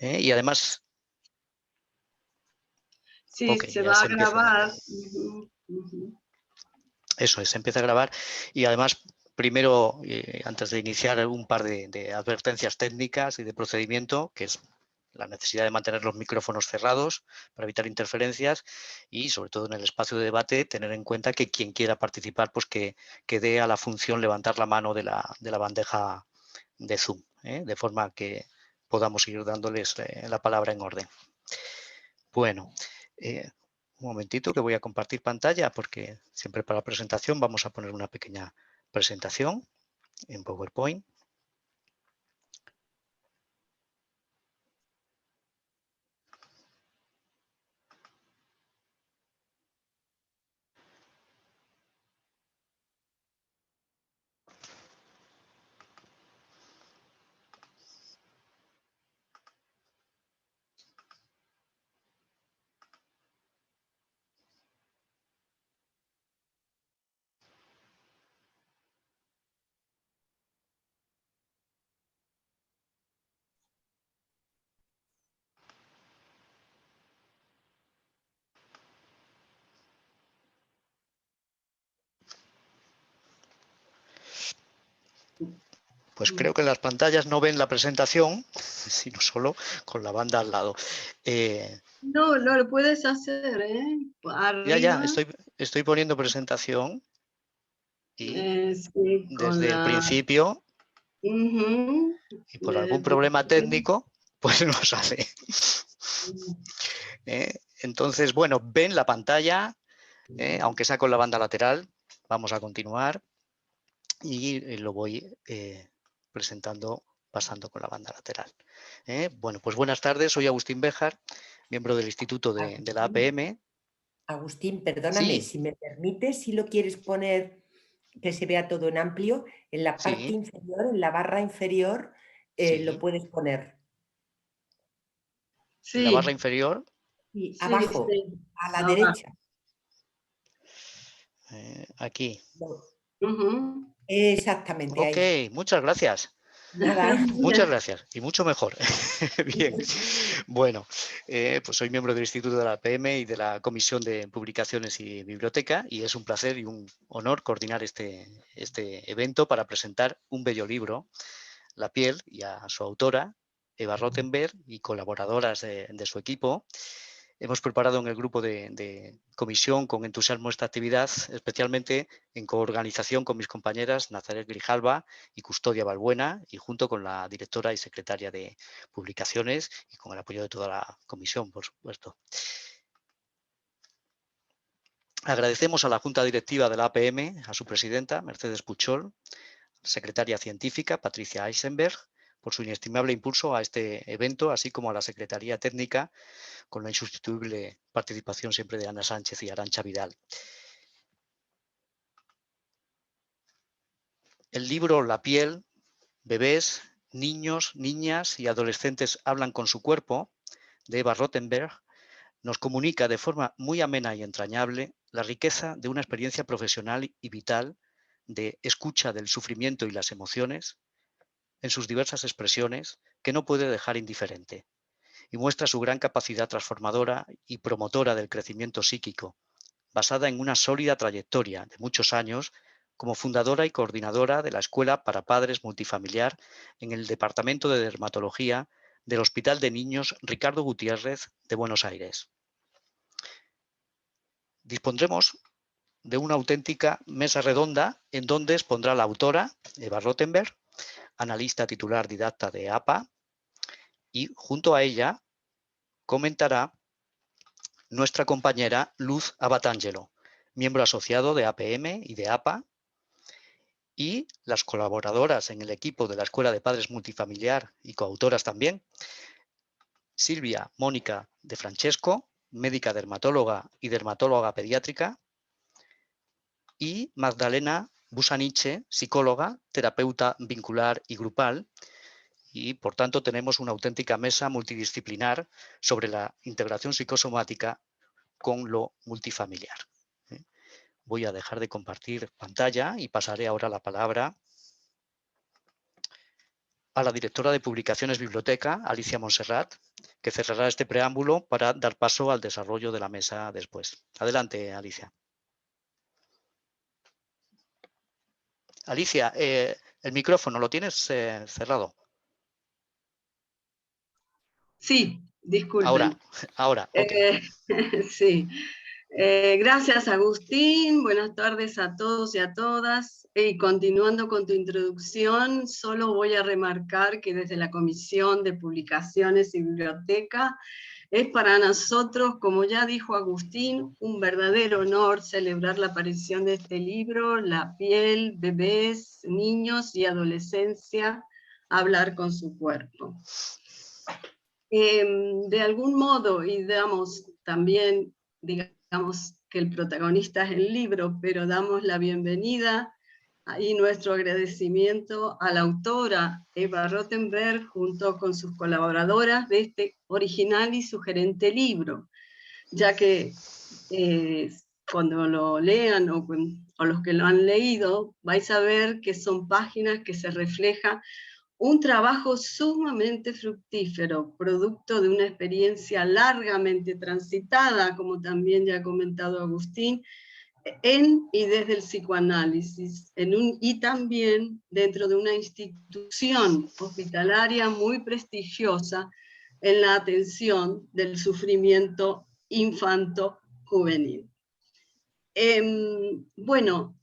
Y además... Sí, ok, se ya va se a empieza. grabar. Eso es, se empieza a grabar y además primero, antes de iniciar, un par de advertencias técnicas y de procedimiento, que es la necesidad de mantener los micrófonos cerrados para evitar interferencias y, sobre todo en el espacio de debate, tener en cuenta que quien quiera participar, pues que dé a la función levantar la mano de la bandeja de Zoom, de forma que podamos ir dándoles la palabra en orden. Bueno, un momentito que voy a compartir pantalla porque siempre para la presentación vamos a poner una pequeña presentación en PowerPoint. Pues creo que las pantallas no ven la presentación, sino solo con la banda al lado. No, no lo puedes hacer, ¿eh? Ya, Arriba. estoy poniendo presentación y Sí, con desde el la... principio, Ujú, y por algún problema técnico, pues no sale. Entonces, bueno, ven la pantalla, aunque sea con la banda lateral. Vamos a continuar y lo voy presentando pasando con la banda lateral. Bueno, pues buenas tardes, soy Agustín Béjar, miembro del Instituto de la APM. Agustín, perdóname, Sí, si me permites, si lo quieres poner que se vea todo en amplio, en la parte sí, inferior, en la barra inferior, lo sí. puedes poner. En la barra Sí, inferior, Y sí, abajo, sí. a la Abajo. derecha. aquí. Ujú. Exactamente, Ok, ahí. muchas gracias. Nada. Muchas gracias y mucho mejor. Bien, bueno, pues soy miembro del Instituto de la APM y de la Comisión de Publicaciones y Biblioteca y es un placer y un honor coordinar este evento para presentar un bello libro, La piel, y a su autora, Eva Rottenberg, y colaboradoras de su equipo. Hemos preparado en el grupo de comisión con entusiasmo esta actividad, especialmente en coorganización con mis compañeras Nazaret Grijalva y Custodia Balbuena, y junto con la directora y secretaria de publicaciones y con el apoyo de toda la comisión, por supuesto. Agradecemos a la Junta Directiva de la APM, a su presidenta, Mercedes Puchol, secretaria científica, Patricia Eisenberg, por su inestimable impulso a este evento, así como a la Secretaría Técnica, con la insustituible participación siempre de Ana Sánchez y Arantxa Vidal. El libro La piel, bebés, niños, niñas y adolescentes hablan con su cuerpo, de Eva Rottenberg, nos comunica de forma muy amena y entrañable la riqueza de una experiencia profesional y vital de escucha del sufrimiento y las emociones en sus diversas expresiones que no puede dejar indiferente, y muestra su gran capacidad transformadora y promotora del crecimiento psíquico, basada en una sólida trayectoria de muchos años como fundadora y coordinadora de la Escuela para Padres Multifamiliar en el Departamento de Dermatología del Hospital de Niños Ricardo Gutiérrez de Buenos Aires. Dispondremos de una auténtica mesa redonda en donde expondrá la autora, Eva Rottenberg, analista titular didacta de APA, y junto a ella comentará nuestra compañera Luz Abatangelo, miembro asociado de APM y de APA, y las colaboradoras en el equipo de la Escuela de Padres Multifamiliar y coautoras también, Silvia Mónica de Francesco, médica dermatóloga y dermatóloga pediátrica, y Magdalena Busaniche, psicóloga, terapeuta vincular y grupal, y por tanto tenemos una auténtica mesa multidisciplinar sobre la integración psicosomática con lo multifamiliar. Voy a dejar de compartir pantalla y pasaré ahora la palabra a la directora de Publicaciones Biblioteca, Alicia Montserrat, que cerrará este preámbulo para dar paso al desarrollo de la mesa después. Adelante, Alicia. Alicia, el micrófono lo tienes cerrado. Sí, disculpen. Ahora, ok. Sí. Gracias, Agustín. Buenas tardes a todos y a todas. Y continuando con tu introducción, solo voy a remarcar que desde la Comisión de Publicaciones y Biblioteca es para nosotros, como ya dijo Agustín, un verdadero honor celebrar la aparición de este libro, La piel, bebés, niños y adolescencia, hablar con su cuerpo. De algún modo, y damos también, digamos que el protagonista es el libro, pero damos la bienvenida y nuestro agradecimiento a la autora Eva Rothenberg junto con sus colaboradoras de este original y sugerente libro, ya que cuando lo lean o los que lo han leído, vais a ver que son páginas que se refleja un trabajo sumamente fructífero, producto de una experiencia largamente transitada, como también ya ha comentado Agustín, en y desde el psicoanálisis, y también dentro de una institución hospitalaria muy prestigiosa en la atención del sufrimiento infanto-juvenil. Bueno,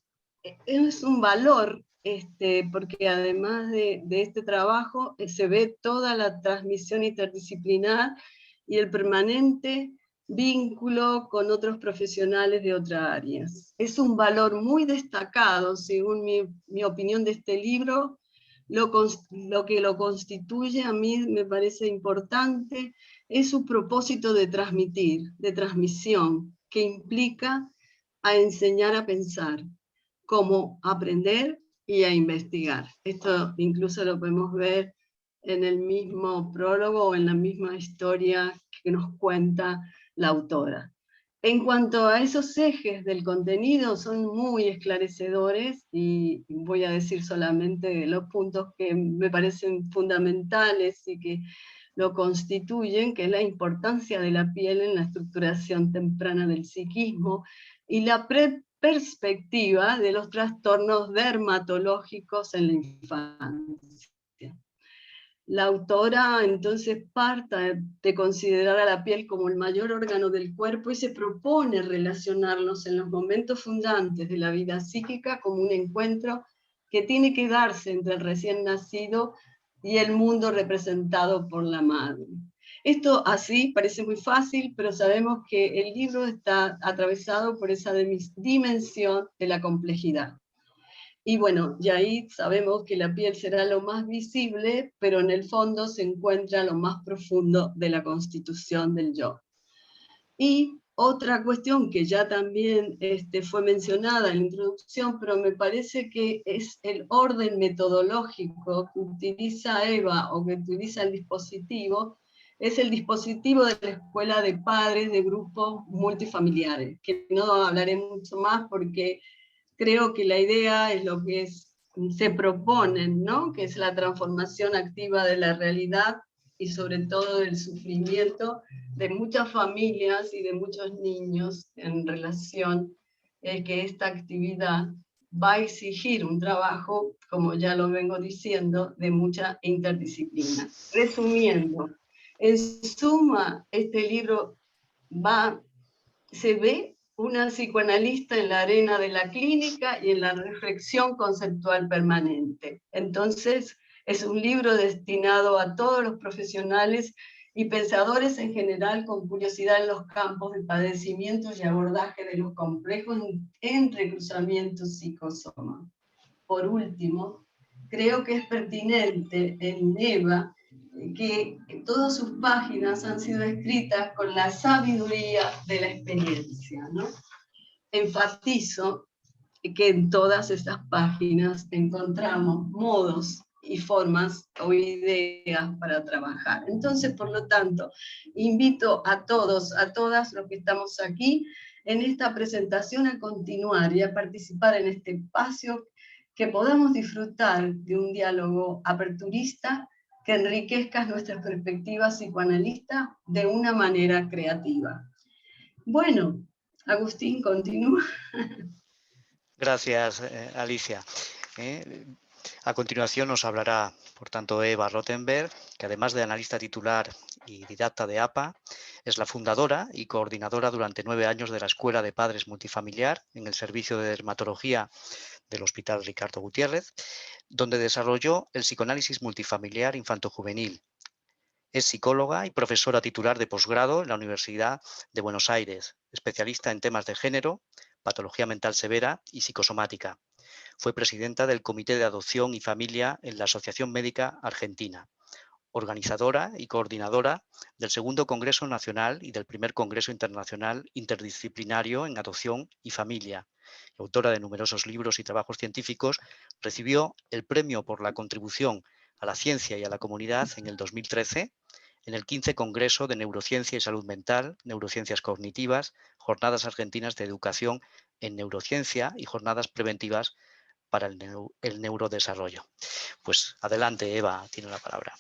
es un valor, porque además de este trabajo se ve toda la transmisión interdisciplinar y el permanente vínculo con otros profesionales de otras áreas. Es un valor muy destacado, según mi opinión de este libro. Lo que lo constituye a mí me parece importante es su propósito de transmitir, de transmisión, que implica a enseñar a pensar, cómo aprender y a investigar. Esto incluso lo podemos ver en el mismo prólogo o en la misma historia que nos cuenta la autora. En cuanto a esos ejes del contenido, son muy esclarecedores y voy a decir solamente los puntos que me parecen fundamentales y que lo constituyen, que es la importancia de la piel en la estructuración temprana del psiquismo y la perspectiva de los trastornos dermatológicos en la infancia. La autora entonces parte de considerar a la piel como el mayor órgano del cuerpo y se propone relacionarnos en los momentos fundantes de la vida psíquica como un encuentro que tiene que darse entre el recién nacido y el mundo representado por la madre. Esto así parece muy fácil, pero sabemos que el libro está atravesado por esa dimensión de la complejidad. Y bueno, y ahí sabemos que la piel será lo más visible, pero en el fondo se encuentra lo más profundo de la constitución del yo. Y otra cuestión que ya también fue mencionada en la introducción, pero me parece que es el orden metodológico que utiliza Eva o que utiliza el dispositivo, es el dispositivo de la escuela de padres de grupos multifamiliares, que no hablaré mucho más porque creo que la idea es lo que se proponen, ¿no? Que es la transformación activa de la realidad y sobre todo del sufrimiento de muchas familias y de muchos niños en relación que esta actividad va a exigir un trabajo, como ya lo vengo diciendo, de mucha interdisciplina. Resumiendo, en suma, este libro se ve una psicoanalista en la arena de la clínica y en la reflexión conceptual permanente. Entonces, es un libro destinado a todos los profesionales y pensadores en general con curiosidad en los campos de padecimientos y abordaje de los complejos en recruzamiento psicosoma. Por último, creo que es pertinente en Eva que todas sus páginas han sido escritas con la sabiduría de la experiencia, ¿no? Enfatizo que en todas estas páginas encontramos modos y formas o ideas para trabajar. Entonces, por lo tanto, invito a todos, a todas los que estamos aquí en esta presentación a continuar y a participar en este espacio, que podamos disfrutar de un diálogo aperturista que enriquezcas nuestra perspectiva psicoanalista de una manera creativa. Bueno, Agustín, continúa. Gracias, Alicia. A continuación nos hablará, por tanto, Eva Rothenberg, que además de analista titular y didacta de APA, es la fundadora y coordinadora durante 9 años de la Escuela de Padres Multifamiliar en el Servicio de Dermatología del Hospital Ricardo Gutiérrez, donde desarrolló el psicoanálisis multifamiliar infanto-juvenil. Es psicóloga y profesora titular de posgrado en la Universidad de Buenos Aires, especialista en temas de género, patología mental severa y psicosomática. Fue presidenta del Comité de Adopción y Familia en la Asociación Médica Argentina, organizadora y coordinadora del Segundo Congreso Nacional y del Primer Congreso Internacional Interdisciplinario en Adopción y Familia. Autora de numerosos libros y trabajos científicos, recibió el premio por la contribución a la ciencia y a la comunidad en el 2013 en el 15 Congreso de Neurociencia y Salud Mental, Neurociencias Cognitivas, Jornadas Argentinas de Educación en Neurociencia y Jornadas Preventivas para el Neurodesarrollo. Pues adelante, Eva, tiene la palabra.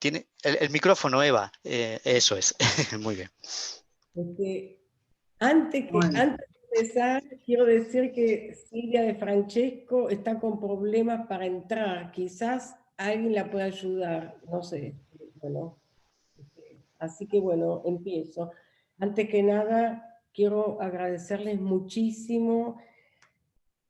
Tiene el micrófono, Eva. Eso es. Muy bien. Antes de empezar, quiero decir que Silvia de Francesco está con problemas para entrar. Quizás alguien la pueda ayudar, no sé. Bueno, así que bueno, empiezo. Antes que nada, quiero agradecerles muchísimo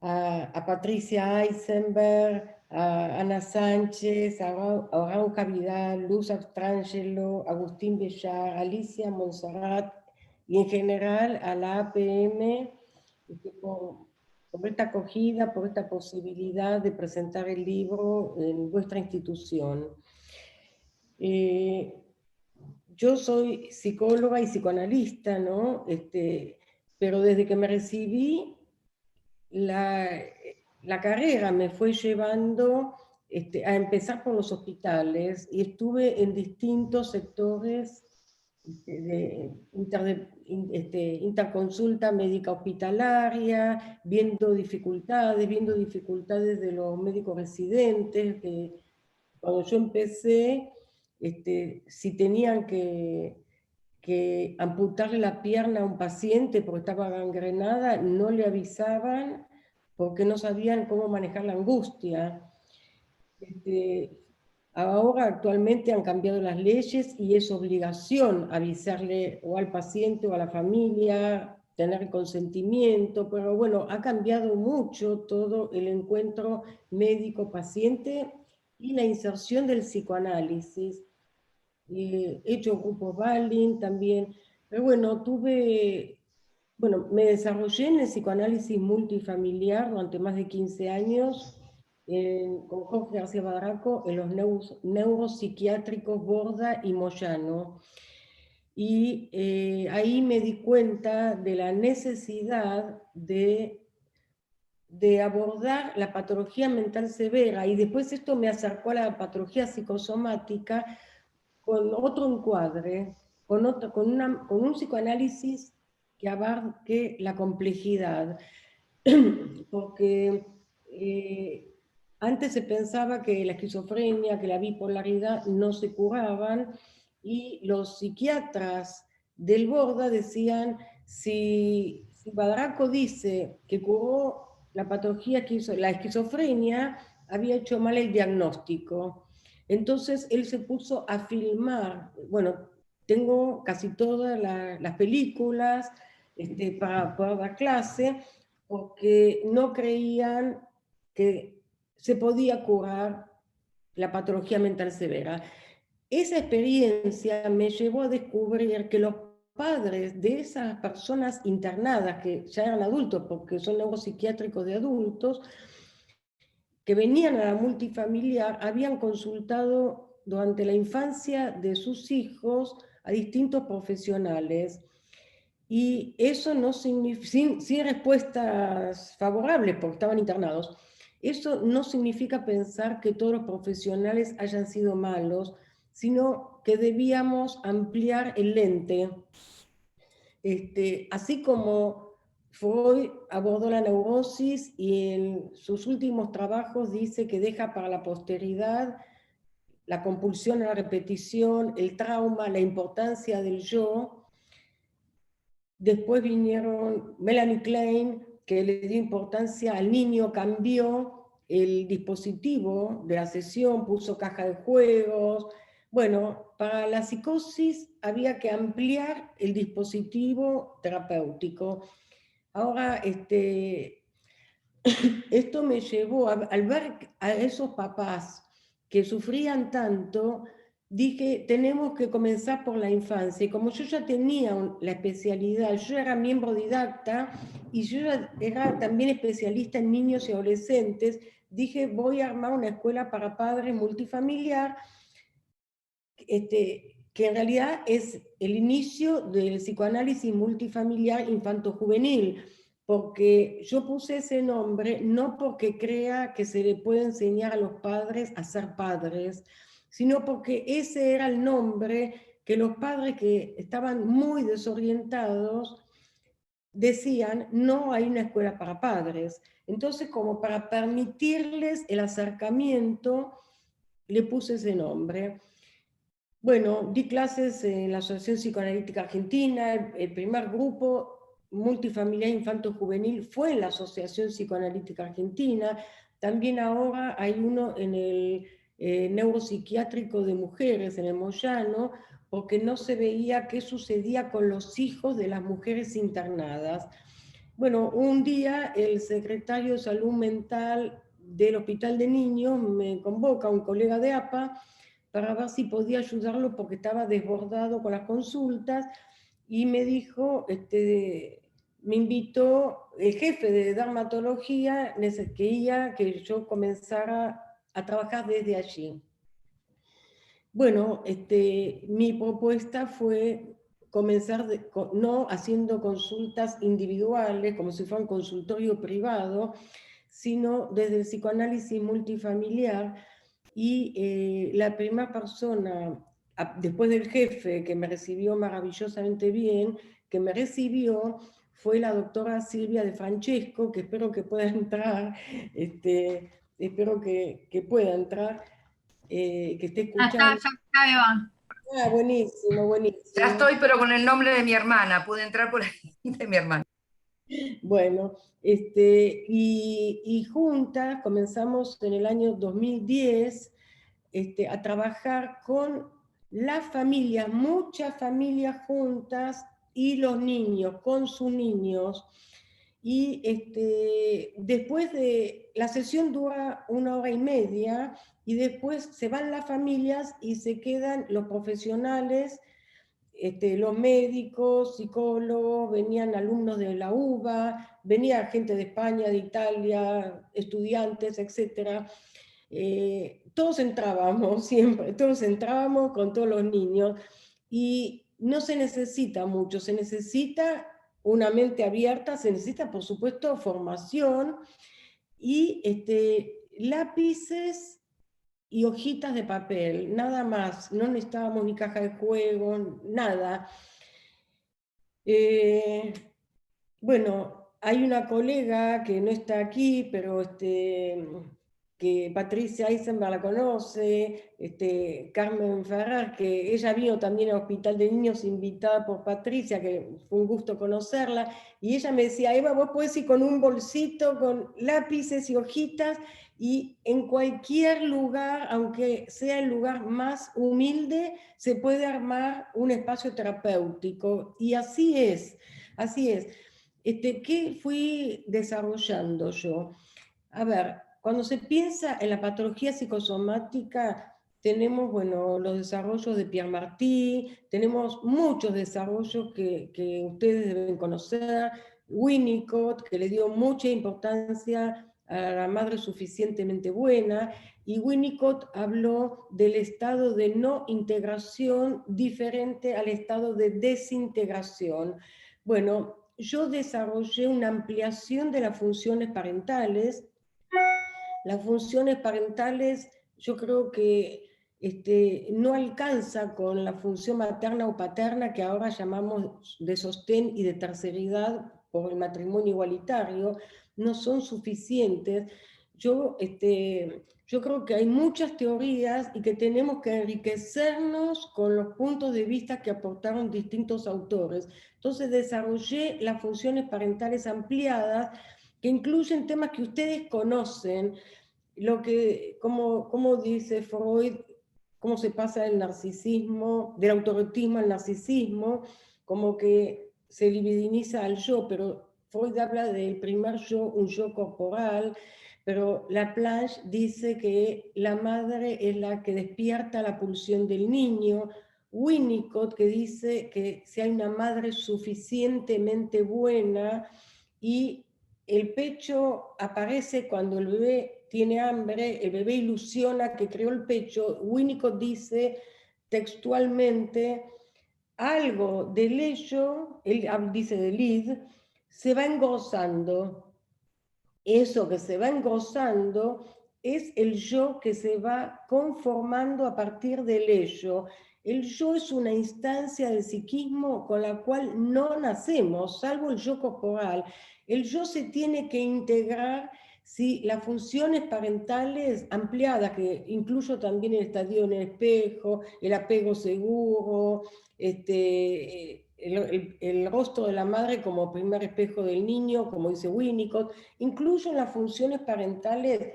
a Patricia Eisenberg, a Ana Sánchez, a Aranca Vidal, Luz Astrangelo, Agustín Bellar, Alicia Monserrat y en general a la APM por esta acogida, por esta posibilidad de presentar el libro en vuestra institución. Yo soy psicóloga y psicoanalista, ¿no? Pero desde que me recibí, la carrera me fue llevando a empezar por los hospitales y estuve en distintos sectores de interconsulta médica hospitalaria, viendo dificultades de los médicos residentes, que cuando yo empecé, si tenían que amputarle la pierna a un paciente porque estaba gangrenada, no le avisaban porque no sabían cómo manejar la angustia. Ahora actualmente han cambiado las leyes y es obligación avisarle o al paciente o a la familia, tener consentimiento, pero bueno, ha cambiado mucho todo el encuentro médico-paciente y la inserción del psicoanálisis. He hecho grupos Balin también, pero bueno, me desarrollé en el psicoanálisis multifamiliar durante más de 15 años, con Jorge García Badraco, en los neuropsiquiátricos Borda y Moyano. Y ahí me di cuenta de la necesidad de abordar la patología mental severa, y después esto me acercó a la patología psicosomática, con otro encuadre, con un psicoanálisis que abarque la complejidad. Porque antes se pensaba que la esquizofrenia, que la bipolaridad no se curaban, y los psiquiatras del Borda decían, si Badraco dice que curó la patología, la esquizofrenia, había hecho mal el diagnóstico. Entonces él se puso a filmar, bueno, tengo casi todas las películas para poder dar clase, porque no creían que se podía curar la patología mental severa. Esa experiencia me llevó a descubrir que los padres de esas personas internadas, que ya eran adultos porque son neuropsiquiátricos de adultos, que venían a la multifamiliar, habían consultado durante la infancia de sus hijos a distintos profesionales, y eso no sin respuestas favorables porque estaban internados. Eso no significa pensar que todos los profesionales hayan sido malos, sino que debíamos ampliar el lente. Así como Freud abordó la neurosis y en sus últimos trabajos dice que deja para la posteridad la compulsión a la repetición, el trauma, la importancia del yo. Después vinieron Melanie Klein, que le dio importancia al niño, cambió el dispositivo de la sesión, puso caja de juegos. Bueno, para la psicosis había que ampliar el dispositivo terapéutico. Ahora, esto me llevó, al ver a esos papás que sufrían tanto, dije, tenemos que comenzar por la infancia. Y como yo ya tenía la especialidad, yo era miembro didacta y yo era también especialista en niños y adolescentes, dije, voy a armar una escuela para padres multifamiliar, que en realidad es el inicio del psicoanálisis multifamiliar infanto-juvenil, porque yo puse ese nombre no porque crea que se le puede enseñar a los padres a ser padres, sino porque ese era el nombre que los padres que estaban muy desorientados decían, no hay una escuela para padres. Entonces, como para permitirles el acercamiento, le puse ese nombre. Bueno, di clases en la Asociación Psicoanalítica Argentina, el primer grupo multifamiliar infanto-juvenil fue en la Asociación Psicoanalítica Argentina, también ahora hay uno en el neuropsiquiátrico de mujeres, en el Moyano, porque no se veía qué sucedía con los hijos de las mujeres internadas. Bueno, un día el secretario de Salud Mental del Hospital de Niños me convoca, un colega de APA, para ver si podía ayudarlo porque estaba desbordado con las consultas, y me dijo, me invitó, el jefe de dermatología quería que yo comenzara a trabajar desde allí. Bueno, mi propuesta fue comenzar no haciendo consultas individuales, como si fuera un consultorio privado, sino desde el psicoanálisis multifamiliar. Y la primera persona, después del jefe, que me recibió maravillosamente bien, que me recibió, fue la doctora Silvia De Francesco, que espero que pueda entrar, espero que pueda entrar, que esté escuchando. Ya está, Eva. Ah, buenísimo, buenísimo. Ya estoy, pero con el nombre de mi hermana, pude entrar por ahí, de mi hermana. Bueno, y juntas comenzamos en el año 2010 a trabajar con las familias, muchas familias juntas, y los niños, con sus niños. Y después de, la sesión dura 1 hora y media, y después se van las familias y se quedan los profesionales, los médicos, psicólogos, venían alumnos de la UBA, venía gente de España, de Italia, estudiantes, etc. Todos entrábamos siempre, todos entrábamos con todos los niños, y no se necesita mucho, se necesita una mente abierta, se necesita, por supuesto, formación y lápices y hojitas de papel, nada más, no necesitábamos ni caja de juego, nada. Bueno, hay una colega que no está aquí, pero que Patricia Eisenberg la conoce, Carmen Ferrer, que ella vino también al Hospital de Niños invitada por Patricia, que fue un gusto conocerla, y ella me decía, Eva, vos podés ir con un bolsito, con lápices y hojitas, y en cualquier lugar, aunque sea el lugar más humilde, se puede armar un espacio terapéutico, y así es, así es. ¿Qué fui desarrollando yo? A ver, cuando se piensa en la patología psicosomática, tenemos, bueno, los desarrollos de Pierre Martí, tenemos muchos desarrollos que ustedes deben conocer, Winnicott, que le dio mucha importancia a la madre suficientemente buena, y Winnicott habló del estado de no integración diferente al estado de desintegración. Bueno, yo desarrollé una ampliación de las funciones parentales. Las funciones parentales, yo creo que no alcanza con la función materna o paterna, que ahora llamamos de sostén y de terceridad, por el matrimonio igualitario, no son suficientes. Yo creo que hay muchas teorías y que tenemos que enriquecernos con los puntos de vista que aportaron distintos autores. Entonces desarrollé las funciones parentales ampliadas que incluyen temas que ustedes conocen, como dice Freud, cómo se pasa del narcisismo, del autoerotismo al narcisismo, como que se libidiniza al yo, pero Freud habla del primer yo, un yo corporal, pero Laplanche dice que la madre es la que despierta la pulsión del niño. Winnicott que dice que si hay una madre suficientemente buena y el pecho aparece cuando el bebé tiene hambre, el bebé ilusiona que creó el pecho. Winnicott dice textualmente algo del ello, él dice del id, se va engrosando. Eso que se va engrosando es el yo que se va conformando a partir del ello. El yo es una instancia del psiquismo con la cual no nacemos, salvo el yo corporal. El yo se tiene que integrar si las funciones parentales ampliadas, que incluyo también el estadio en el espejo, el apego seguro, el rostro de la madre como primer espejo del niño, como dice Winnicott, incluyo en las funciones parentales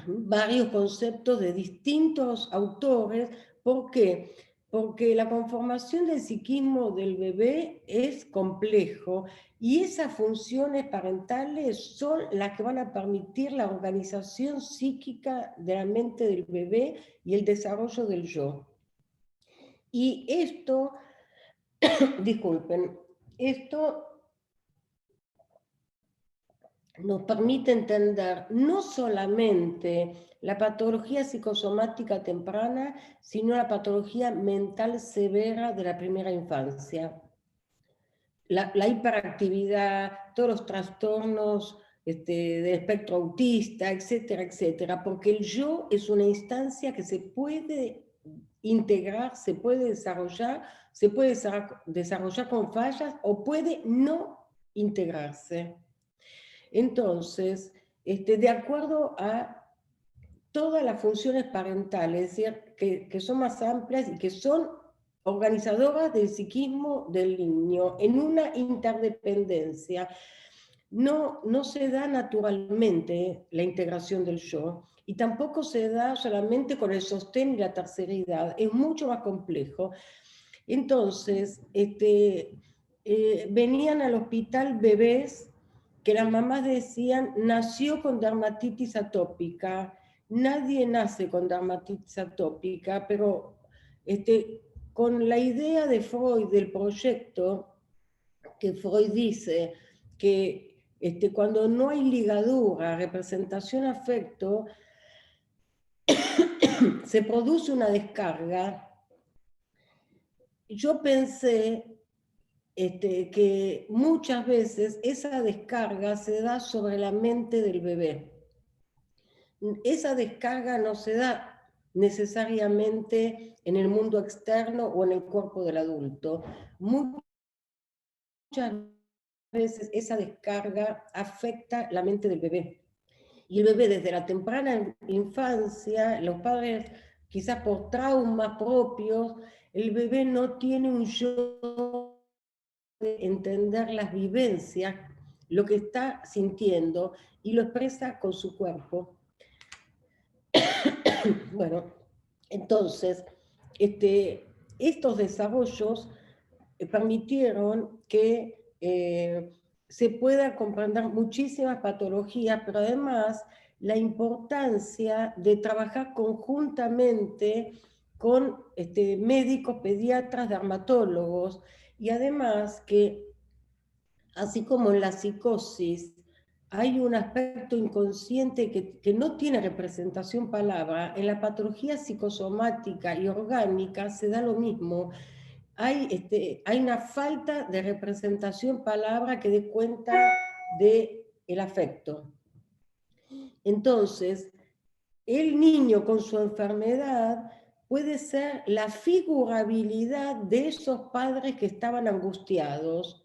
varios conceptos de distintos autores. ¿Por qué? Porque la conformación del psiquismo del bebé es complejo y esas funciones parentales son las que van a permitir la organización psíquica de la mente del bebé y el desarrollo del yo. Y esto, disculpen, esto nos permite entender no solamente la patología psicosomática temprana, sino la patología mental severa de la primera infancia. La hiperactividad, todos los trastornos del espectro autista, etcétera, etcétera, porque el yo es una instancia que se puede integrar, se puede desarrollar con fallas o puede no integrarse. Entonces, de acuerdo a todas las funciones parentales, es decir, que son más amplias y que son organizadoras del psiquismo del niño en una interdependencia, no se da naturalmente la integración del yo y tampoco se da solamente con el sostén y la terceridad, es mucho más complejo. Entonces, venían al hospital bebés que las mamás decían, nació con dermatitis atópica. Nadie nace con dermatitis atópica, pero con la idea de Freud, del proyecto, que Freud dice que cuando no hay ligadura, representación, afecto, se produce una descarga. Yo pensé que muchas veces esa descarga se da sobre la mente del bebé. Esa descarga no se da necesariamente en el mundo externo o en el cuerpo del adulto. Muchas veces esa descarga afecta la mente del bebé. Y el bebé desde la temprana infancia, los padres quizás por traumas propios, el bebé no tiene un yo de entender las vivencias, lo que está sintiendo y lo expresa con su cuerpo. Bueno, entonces, estos desarrollos permitieron que se pueda comprender muchísimas patologías, pero además la importancia de trabajar conjuntamente con médicos, pediatras, dermatólogos, y además que, así como en la psicosis, hay un aspecto inconsciente que no tiene representación palabra, en la patología psicosomática y orgánica se da lo mismo. Hay una falta de representación palabra que dé cuenta del afecto. Entonces, el niño con su enfermedad puede ser la figurabilidad de esos padres que estaban angustiados.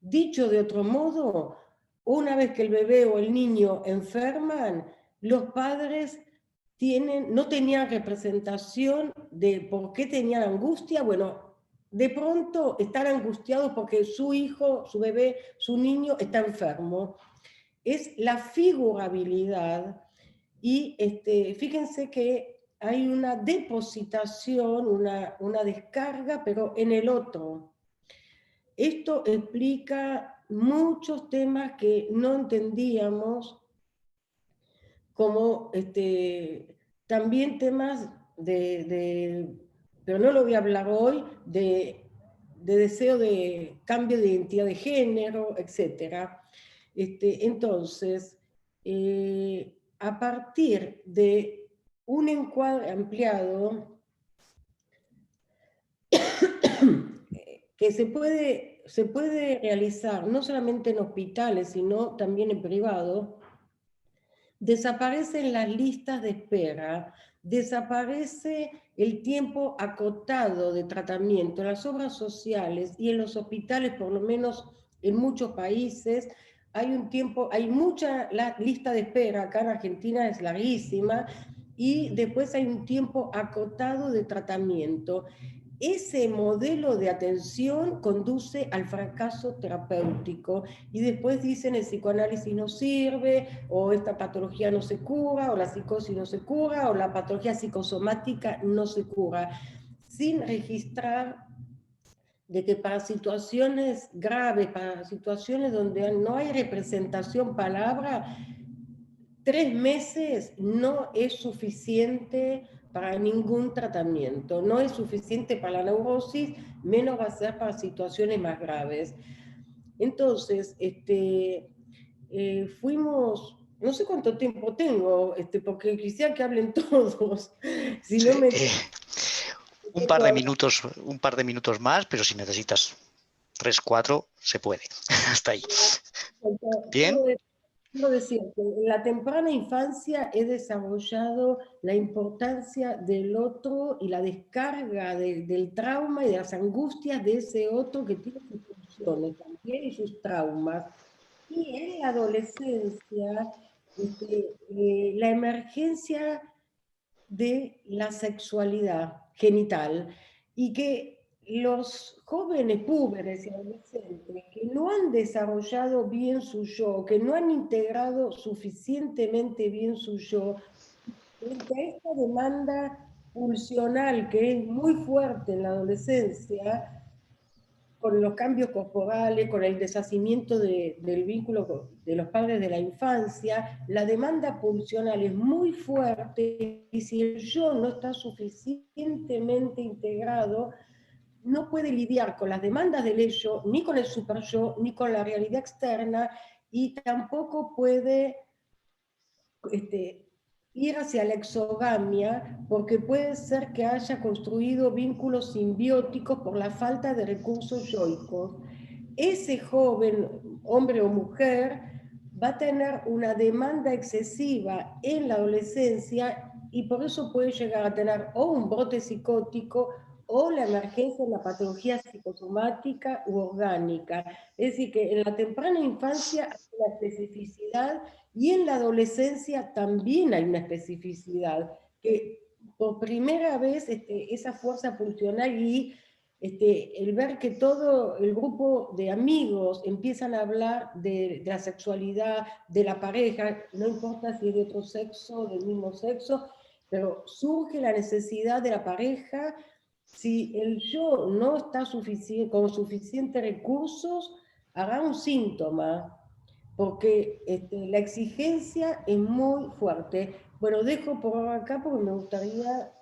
Dicho de otro modo, una vez que el bebé o el niño enferman, los padres no tenían representación de por qué tenían angustia. Bueno, de pronto están angustiados porque su hijo, su bebé, su niño está enfermo. Es la figurabilidad y fíjense que hay una depositación, una descarga, pero en el otro. Esto explica muchos temas que no entendíamos, como también temas pero no lo voy a hablar hoy, de deseo de cambio de identidad de género, etc. Entonces, a partir de un encuadre ampliado, que se puede realizar no solamente en hospitales, sino también en privado, desaparecen las listas de espera, desaparece el tiempo acotado de tratamiento. En las obras sociales y en los hospitales, por lo menos en muchos países, hay mucha lista de espera. Acá en Argentina es larguísima, y después hay un tiempo acotado de tratamiento. Ese modelo de atención conduce al fracaso terapéutico, y después dicen el psicoanálisis no sirve, o esta patología no se cura, o la psicosis no se cura, o la patología psicosomática no se cura, sin registrar de que para situaciones graves, para situaciones donde no hay representación palabra, 3 meses no es suficiente para ningún tratamiento, no es suficiente para la neurosis, menos va a ser para situaciones más graves. Entonces, fuimos, no sé cuánto tiempo tengo, porque quisiera que hablen todos, si no me... un par de minutos más, pero si necesitas 3, 4, se puede. Hasta ahí. ¿Bien? Quiero decir que en la temprana infancia he desarrollado la importancia del otro y la descarga del trauma y de las angustias de ese otro que tiene sus funciones también y sus traumas. Y en la adolescencia, la emergencia de la sexualidad genital, y que los jóvenes púberes y adolescentes que no han desarrollado bien su yo, que no han integrado suficientemente bien su yo, frente a esta demanda pulsional que es muy fuerte en la adolescencia, con los cambios corporales, con el deshacimiento del vínculo de los padres de la infancia, la demanda pulsional es muy fuerte, y si el yo no está suficientemente integrado, no puede lidiar con las demandas del ello, ni con el super yo, ni con la realidad externa, y tampoco puede ir hacia la exogamia, porque puede ser que haya construido vínculos simbióticos por la falta de recursos yoicos. Ese joven, hombre o mujer, va a tener una demanda excesiva en la adolescencia, y por eso puede llegar a tener o un brote psicótico o la emergencia de una patología psicosomática u orgánica. Es decir, que en la temprana infancia hay una especificidad, y en la adolescencia también hay una especificidad, que por primera vez esa fuerza pulsional y el ver que todo el grupo de amigos empiezan a hablar de la sexualidad, de la pareja, no importa si es de otro sexo, del mismo sexo, pero surge la necesidad de la pareja. Si el yo no está con suficientes recursos, hará un síntoma, porque la exigencia es muy fuerte. Bueno, dejo por acá porque me gustaría...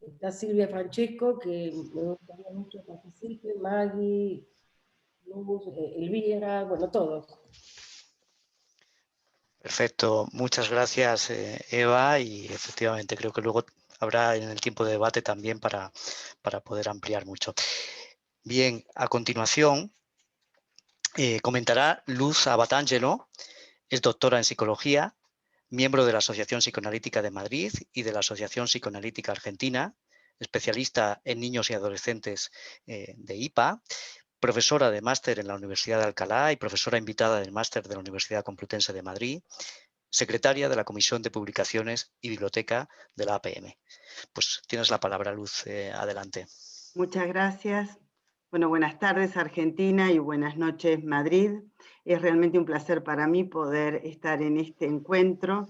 Está Silvia Francesco, que me gustaría mucho que participe, Maggie, Luz, Elvira, bueno, todos. Perfecto, muchas gracias Eva, y efectivamente creo que luego habrá en el tiempo de debate también para poder ampliar mucho. Bien, a continuación comentará Luz Abatangelo, es doctora en psicología, miembro de la Asociación Psicoanalítica de Madrid y de la Asociación Psicoanalítica Argentina, especialista en niños y adolescentes de IPA, profesora de máster en la Universidad de Alcalá y profesora invitada del máster de la Universidad Complutense de Madrid, secretaria de la Comisión de Publicaciones y Biblioteca de la APM. Pues tienes la palabra, Luz, adelante. Muchas gracias. Bueno, buenas tardes Argentina y buenas noches Madrid. Es realmente un placer para mí poder estar en este encuentro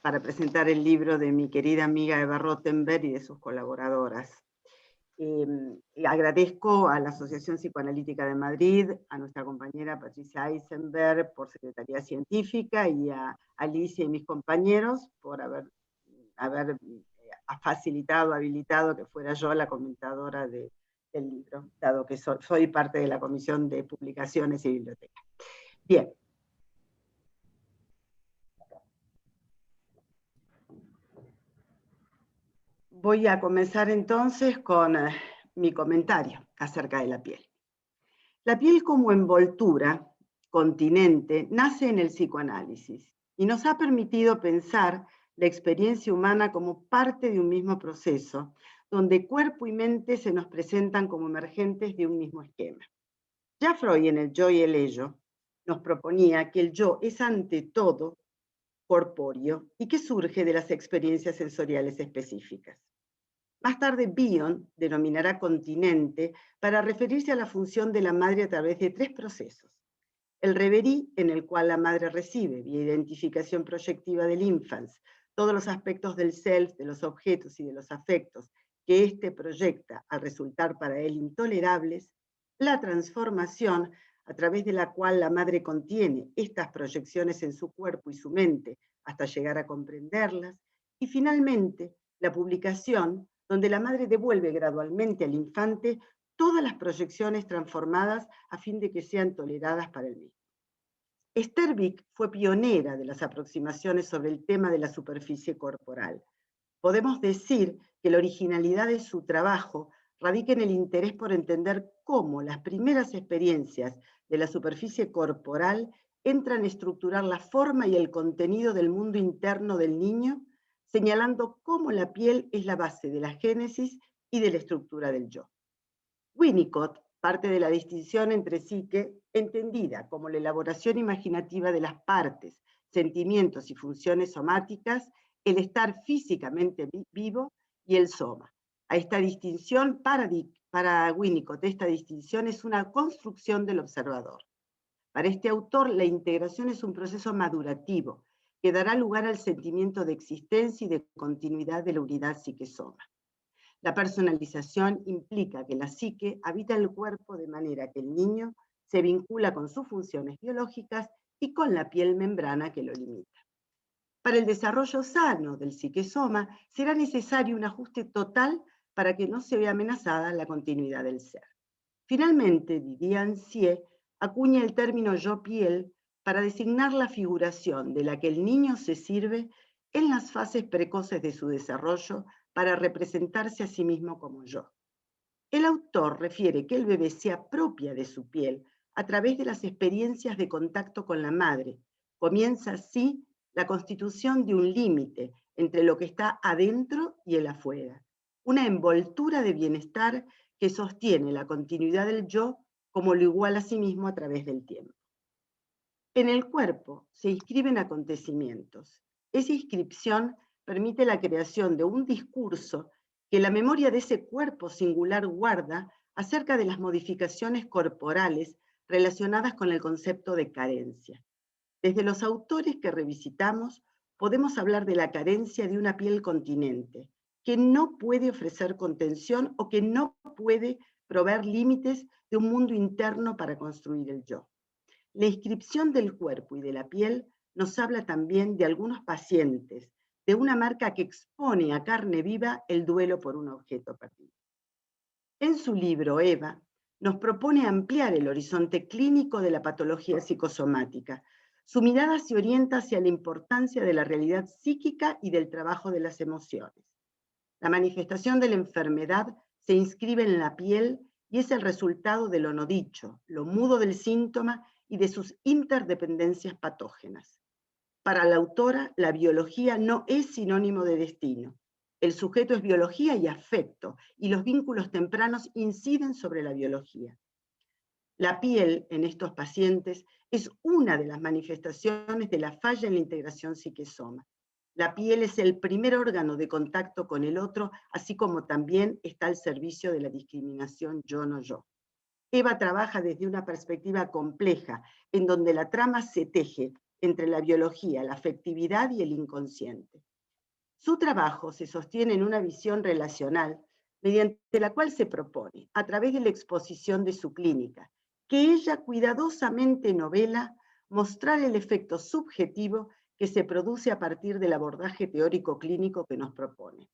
para presentar el libro de mi querida amiga Eva Rothenberg y de sus colaboradoras. Y agradezco a la Asociación Psicoanalítica de Madrid, a nuestra compañera Patricia Eisenberg por Secretaría Científica y a Alicia y mis compañeros por haber facilitado, habilitado que fuera yo la comentadora del libro, dado que soy parte de la Comisión de Publicaciones y Biblioteca. Bien. Voy a comenzar entonces con mi comentario acerca de la piel. La piel como envoltura, continente, nace en el psicoanálisis y nos ha permitido pensar la experiencia humana como parte de un mismo proceso, donde cuerpo y mente se nos presentan como emergentes de un mismo esquema. Ya Freud en el Yo y el Ello nos proponía que el yo es ante todo corpóreo y que surge de las experiencias sensoriales específicas. Más tarde, Bion denominará continente para referirse a la función de la madre a través de 3 procesos. El reverie, en el cual la madre recibe, vía identificación proyectiva del infans, todos los aspectos del self, de los objetos y de los afectos que éste proyecta al resultar para él intolerables. La transformación, a través de la cual la madre contiene estas proyecciones en su cuerpo y su mente hasta llegar a comprenderlas. Y finalmente, la publicación, donde la madre devuelve gradualmente al infante todas las proyecciones transformadas a fin de que sean toleradas para el mismo. Stervik fue pionera de las aproximaciones sobre el tema de la superficie corporal. Podemos decir que la originalidad de su trabajo radica en el interés por entender cómo las primeras experiencias de la superficie corporal entran a estructurar la forma y el contenido del mundo interno del niño, señalando cómo la piel es la base de la génesis y de la estructura del yo. Winnicott parte de la distinción entre psique, entendida como la elaboración imaginativa de las partes, sentimientos y funciones somáticas, el estar físicamente vivo, y el soma. A esta distinción, para Winnicott, esta distinción es una construcción del observador. Para este autor, la integración es un proceso madurativo que dará lugar al sentimiento de existencia y de continuidad de la unidad psique-soma. La personalización implica que la psique habita el cuerpo de manera que el niño se vincula con sus funciones biológicas y con la piel membrana que lo limita. Para el desarrollo sano del psique-soma será necesario un ajuste total para que no se vea amenazada la continuidad del ser. Finalmente, Didier Ancier acuña el término yo-piel para designar la figuración de la que el niño se sirve en las fases precoces de su desarrollo para representarse a sí mismo como yo. El autor refiere que el bebé se apropia de su piel a través de las experiencias de contacto con la madre. Comienza así la constitución de un límite entre lo que está adentro y el afuera, una envoltura de bienestar que sostiene la continuidad del yo como lo iguala a sí mismo a través del tiempo. En el cuerpo se inscriben acontecimientos. Esa inscripción permite la creación de un discurso que la memoria de ese cuerpo singular guarda acerca de las modificaciones corporales relacionadas con el concepto de carencia. Desde los autores que revisitamos, podemos hablar de la carencia de una piel continente, que no puede ofrecer contención o que no puede proveer límites de un mundo interno para construir el yo. La inscripción del cuerpo y de la piel nos habla también de algunos pacientes, de una marca que expone a carne viva el duelo por un objeto perdido. En su libro, Eva nos propone ampliar el horizonte clínico de la patología psicosomática. Su mirada se orienta hacia la importancia de la realidad psíquica y del trabajo de las emociones. La manifestación de la enfermedad se inscribe en la piel y es el resultado de lo no dicho, lo mudo del síntoma y de sus interdependencias patógenas. Para la autora, la biología no es sinónimo de destino. El sujeto es biología y afecto, y los vínculos tempranos inciden sobre la biología. La piel en estos pacientes es una de las manifestaciones de la falla en la integración psique-soma. La piel es el primer órgano de contacto con el otro, así como también está al servicio de la discriminación yo-no yo. Eva trabaja desde una perspectiva compleja, en donde la trama se teje entre la biología, la afectividad y el inconsciente. Su trabajo se sostiene en una visión relacional, mediante la cual se propone, a través de la exposición de su clínica, que ella cuidadosamente novela, mostrar el efecto subjetivo que se produce a partir del abordaje teórico clínico que nos propone.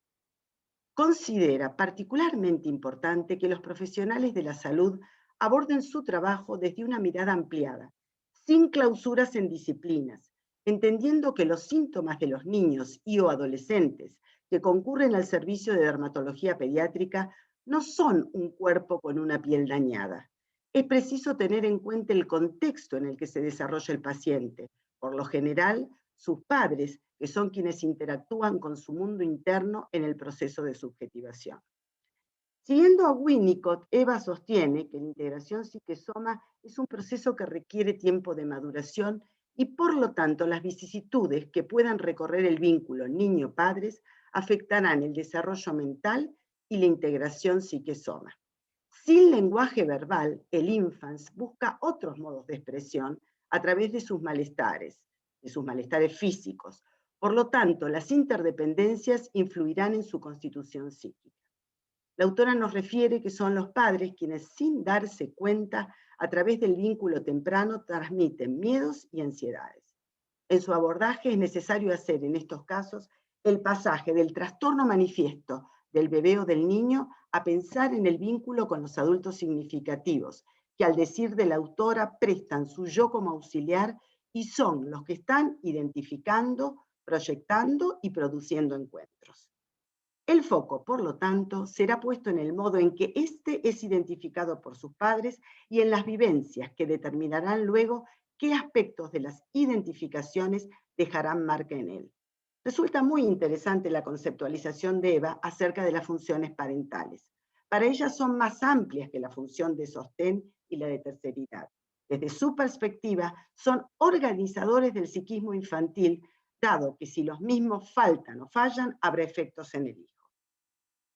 Considera particularmente importante que los profesionales de la salud aborden su trabajo desde una mirada ampliada, sin clausuras en disciplinas, entendiendo que los síntomas de los niños y o adolescentes que concurren al servicio de dermatología pediátrica no son un cuerpo con una piel dañada. Es preciso tener en cuenta el contexto en el que se desarrolla el paciente. Por lo general, sus padres, que son quienes interactúan con su mundo interno en el proceso de subjetivación. Siguiendo a Winnicott, Eva sostiene que la integración psique-soma es un proceso que requiere tiempo de maduración y por lo tanto las vicisitudes que puedan recorrer el vínculo niño-padres afectarán el desarrollo mental y la integración psique-soma. Sin lenguaje verbal, el INFANS busca otros modos de expresión a través de sus malestares físicos. Por lo tanto, las interdependencias influirán en su constitución psíquica. La autora nos refiere que son los padres quienes, sin darse cuenta, a través del vínculo temprano, transmiten miedos y ansiedades. En su abordaje es necesario hacer, en estos casos, el pasaje del trastorno manifiesto del bebé o del niño a pensar en el vínculo con los adultos significativos, que al decir de la autora prestan su yo como auxiliar y son los que están identificando, proyectando y produciendo encuentros. El foco, por lo tanto, será puesto en el modo en que éste es identificado por sus padres y en las vivencias que determinarán luego qué aspectos de las identificaciones dejarán marca en él. Resulta muy interesante la conceptualización de Eva acerca de las funciones parentales. Para ella son más amplias que la función de sostén y la de terceridad. Desde su perspectiva, son organizadores del psiquismo infantil, dado que si los mismos faltan o fallan, habrá efectos en el hijo.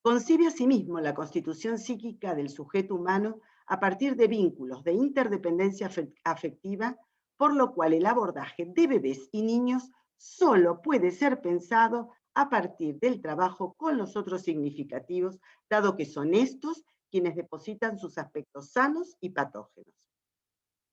Concibe asimismo la constitución psíquica del sujeto humano a partir de vínculos de interdependencia afectiva, por lo cual el abordaje de bebés y niños solo puede ser pensado a partir del trabajo con los otros significativos, dado que son estos quienes depositan sus aspectos sanos y patógenos.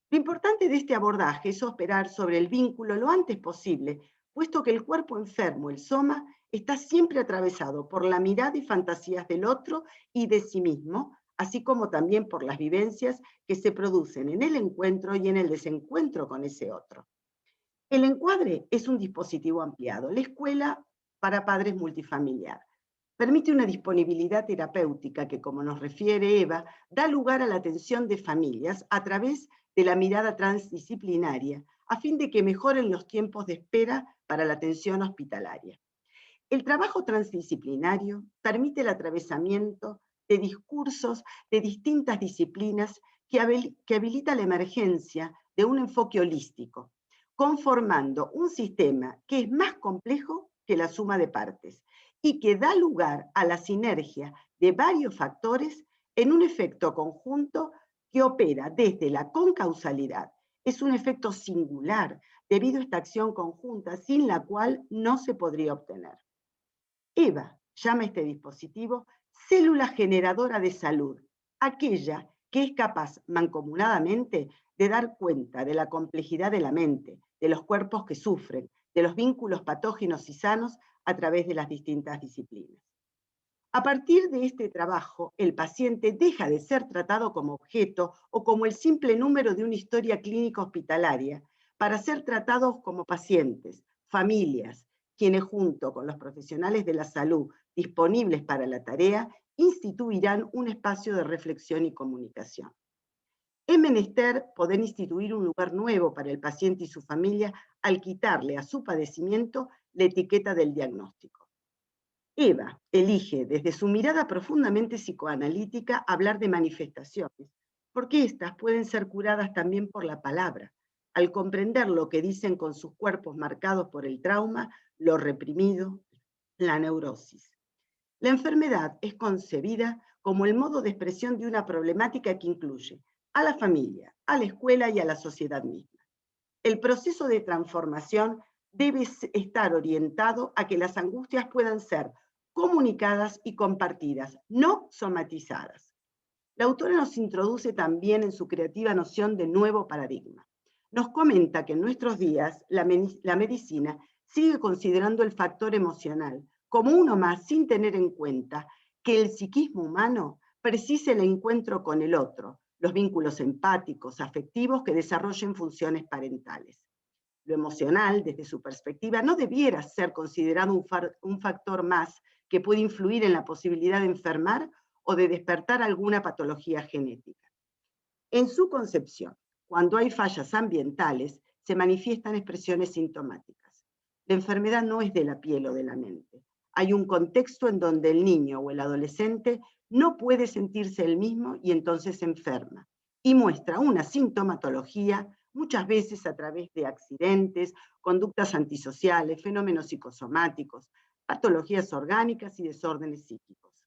Lo importante de este abordaje es operar sobre el vínculo lo antes posible, puesto que el cuerpo enfermo, el soma, está siempre atravesado por la mirada y fantasías del otro y de sí mismo, así como también por las vivencias que se producen en el encuentro y en el desencuentro con ese otro. El encuadre es un dispositivo ampliado, la escuela para padres multifamiliar. Permite una disponibilidad terapéutica que, como nos refiere Eva, da lugar a la atención de familias a través de la mirada transdisciplinaria, a fin de que mejoren los tiempos de espera para la atención hospitalaria. El trabajo transdisciplinario permite el atravesamiento de discursos de distintas disciplinas que habilita la emergencia de un enfoque holístico, conformando un sistema que es más complejo que la suma de partes y que da lugar a la sinergia de varios factores en un efecto conjunto que opera desde la concausalidad. Es un efecto singular debido a esta acción conjunta sin la cual no se podría obtener. Eva llama a este dispositivo célula generadora de salud, aquella que es capaz mancomunadamente de dar cuenta de la complejidad de la mente, de los cuerpos que sufren, de los vínculos patógenos y sanos a través de las distintas disciplinas. A partir de este trabajo, el paciente deja de ser tratado como objeto o como el simple número de una historia clínica hospitalaria para ser tratados como pacientes, familias, quienes junto con los profesionales de la salud disponibles para la tarea, instituirán un espacio de reflexión y comunicación. Es menester poder instituir un lugar nuevo para el paciente y su familia al quitarle a su padecimiento la etiqueta del diagnóstico. Eva elige desde su mirada profundamente psicoanalítica hablar de manifestaciones, porque éstas pueden ser curadas también por la palabra, al comprender lo que dicen con sus cuerpos marcados por el trauma, lo reprimido, la neurosis. La enfermedad es concebida como el modo de expresión de una problemática que incluye a la familia, a la escuela y a la sociedad misma. El proceso de transformación debe estar orientado a que las angustias puedan ser comunicadas y compartidas, no somatizadas. La autora nos introduce también en su creativa noción de nuevo paradigma. Nos comenta que en nuestros días la medicina sigue considerando el factor emocional como uno más, sin tener en cuenta que el psiquismo humano precisa el encuentro con el otro, los vínculos empáticos, afectivos que desarrollen funciones parentales. Lo emocional, desde su perspectiva, no debiera ser considerado un factor más que puede influir en la posibilidad de enfermar o de despertar alguna patología genética. En su concepción, cuando hay fallas ambientales, se manifiestan expresiones sintomáticas. La enfermedad no es de la piel o de la mente. Hay un contexto en donde el niño o el adolescente no puede sentirse el mismo y entonces se enferma y muestra una sintomatología muchas veces a través de accidentes, conductas antisociales, fenómenos psicosomáticos, patologías orgánicas y desórdenes psíquicos.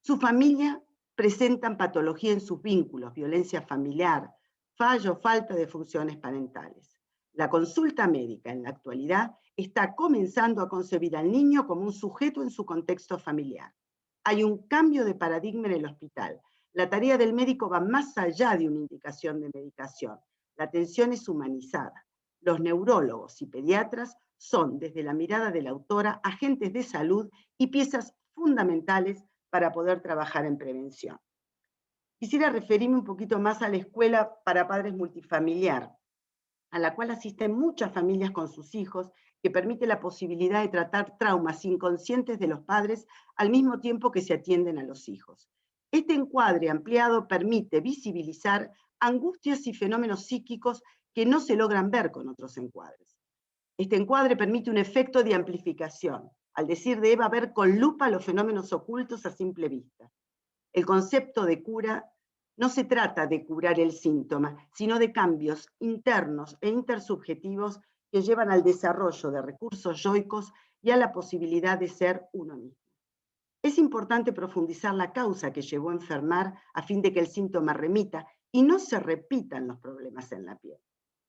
Su familia presentan patología en sus vínculos, violencia familiar, fallo o falta de funciones parentales. La consulta médica en la actualidad está comenzando a concebir al niño como un sujeto en su contexto familiar. Hay un cambio de paradigma en el hospital. La tarea del médico va más allá de una indicación de medicación. La atención es humanizada. Los neurólogos y pediatras son, desde la mirada de la autora, agentes de salud y piezas fundamentales para poder trabajar en prevención. Quisiera referirme un poquito más a la escuela para padres multifamiliar, a la cual asisten muchas familias con sus hijos, que permite la posibilidad de tratar traumas inconscientes de los padres al mismo tiempo que se atienden a los hijos. Este encuadre ampliado permite visibilizar angustias y fenómenos psíquicos que no se logran ver con otros encuadres. Este encuadre permite un efecto de amplificación, al decir de Eva, ver con lupa los fenómenos ocultos a simple vista. El concepto de cura no se trata de curar el síntoma, sino de cambios internos e intersubjetivos que llevan al desarrollo de recursos yoicos y a la posibilidad de ser uno mismo. Es importante profundizar la causa que llevó a enfermar a fin de que el síntoma remita y no se repitan los problemas en la piel.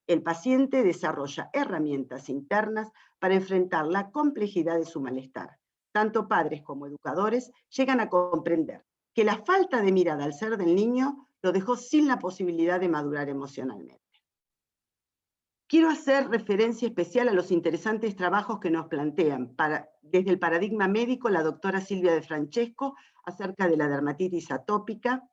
El paciente desarrolla herramientas internas para enfrentar la complejidad de su malestar. Tanto padres como educadores llegan a comprender que la falta de mirada al ser del niño lo dejó sin la posibilidad de madurar emocionalmente. Quiero hacer referencia especial a los interesantes trabajos que nos plantean, desde el paradigma médico, la doctora Silvia De Francesco, acerca de la dermatitis atópica,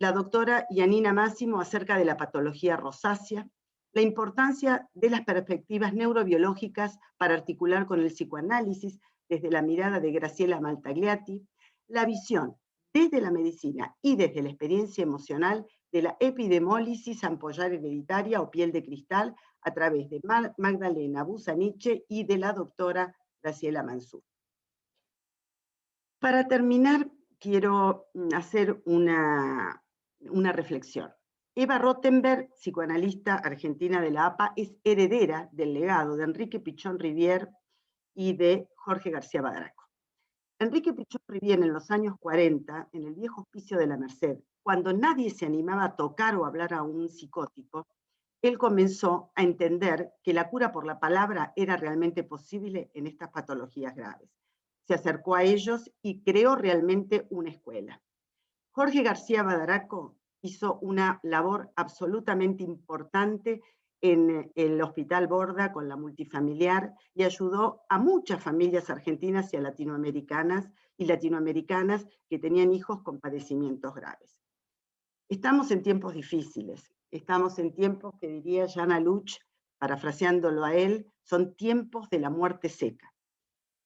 la doctora Yanina Máximo, acerca de la patología rosácea, la importancia de las perspectivas neurobiológicas para articular con el psicoanálisis, desde la mirada de Graciela Maltagliati, la visión desde la medicina y desde la experiencia emocional de la epidemólisis ampollar hereditaria o piel de cristal a través de Magdalena Busaniche y de la doctora Graciela Mansur. Para terminar, quiero hacer una reflexión. Eva Rothenberg, psicoanalista argentina de la APA, es heredera del legado de Enrique Pichón Rivière y de Jorge García Badraco. Enrique Pichón Rivière, en los años 40, en el viejo Hospicio de la Merced, cuando nadie se animaba a tocar o hablar a un psicótico, él comenzó a entender que la cura por la palabra era realmente posible en estas patologías graves. Se acercó a ellos y creó realmente una escuela. Jorge García Badraco hizo una labor absolutamente importante en el Hospital Borda con la multifamiliar y ayudó a muchas familias argentinas y latinoamericanas que tenían hijos con padecimientos graves. Estamos en tiempos difíciles, estamos en tiempos que diría Jana Luch, parafraseándolo a él, son tiempos de la muerte seca.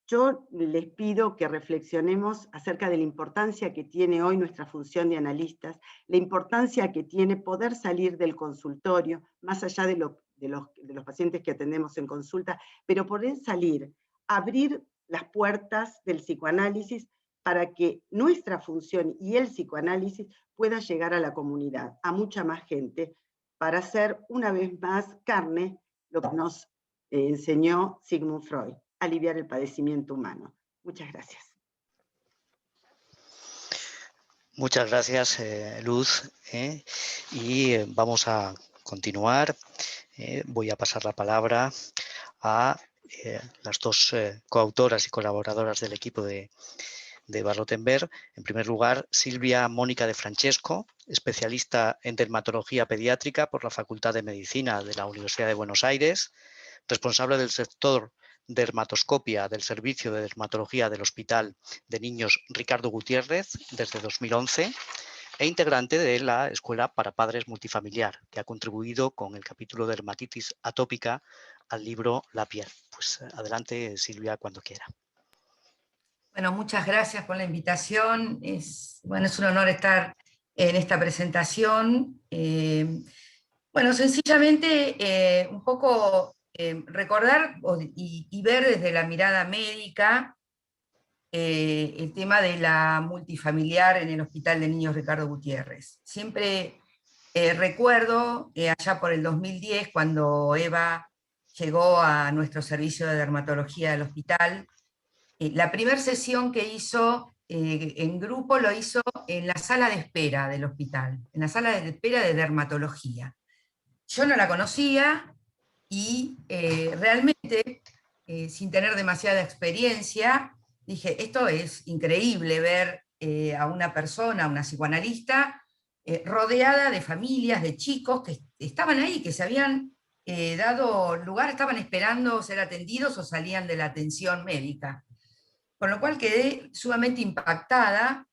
Yo les pido que reflexionemos acerca de la importancia que tiene hoy nuestra función de analistas, la importancia que tiene poder salir del consultorio, más allá de los pacientes que atendemos en consulta, pero poder salir, abrir las puertas del psicoanálisis para que nuestra función y el psicoanálisis pueda llegar a la comunidad, a mucha más gente, para hacer una vez más carne lo que nos enseñó Sigmund Freud, aliviar el padecimiento humano. Muchas gracias. Muchas gracias, Luz. Y vamos a continuar. Voy a pasar la palabra a las dos coautoras y colaboradoras del equipo de Barrotenberg. En primer lugar, Silvia Mónica de Francesco, especialista en dermatología pediátrica por la Facultad de Medicina de la Universidad de Buenos Aires, responsable del sector dermatoscopia del Servicio de Dermatología del Hospital de Niños Ricardo Gutiérrez desde 2011 e integrante de la Escuela para Padres Multifamiliar, que ha contribuido con el capítulo de dermatitis atópica al libro La piel. Pues adelante, Silvia, cuando quiera. Bueno, muchas gracias por la invitación. Es un honor estar en esta presentación. Bueno, sencillamente un poco recordar y ver desde la mirada médica el tema de la multifamiliar en el Hospital de Niños Ricardo Gutiérrez. Siempre recuerdo allá por el 2010, cuando Eva llegó a nuestro servicio de dermatología del hospital, la primera sesión que hizo en grupo lo hizo en la sala de espera del hospital, en la sala de espera de dermatología. Yo no la conocía y realmente, sin tener demasiada experiencia, dije, esto es increíble ver a una persona, a una psicoanalista, rodeada de familias, de chicos que estaban ahí, que se habían dado lugar, estaban esperando ser atendidos o salían de la atención médica. Con lo cual quedé sumamente impactada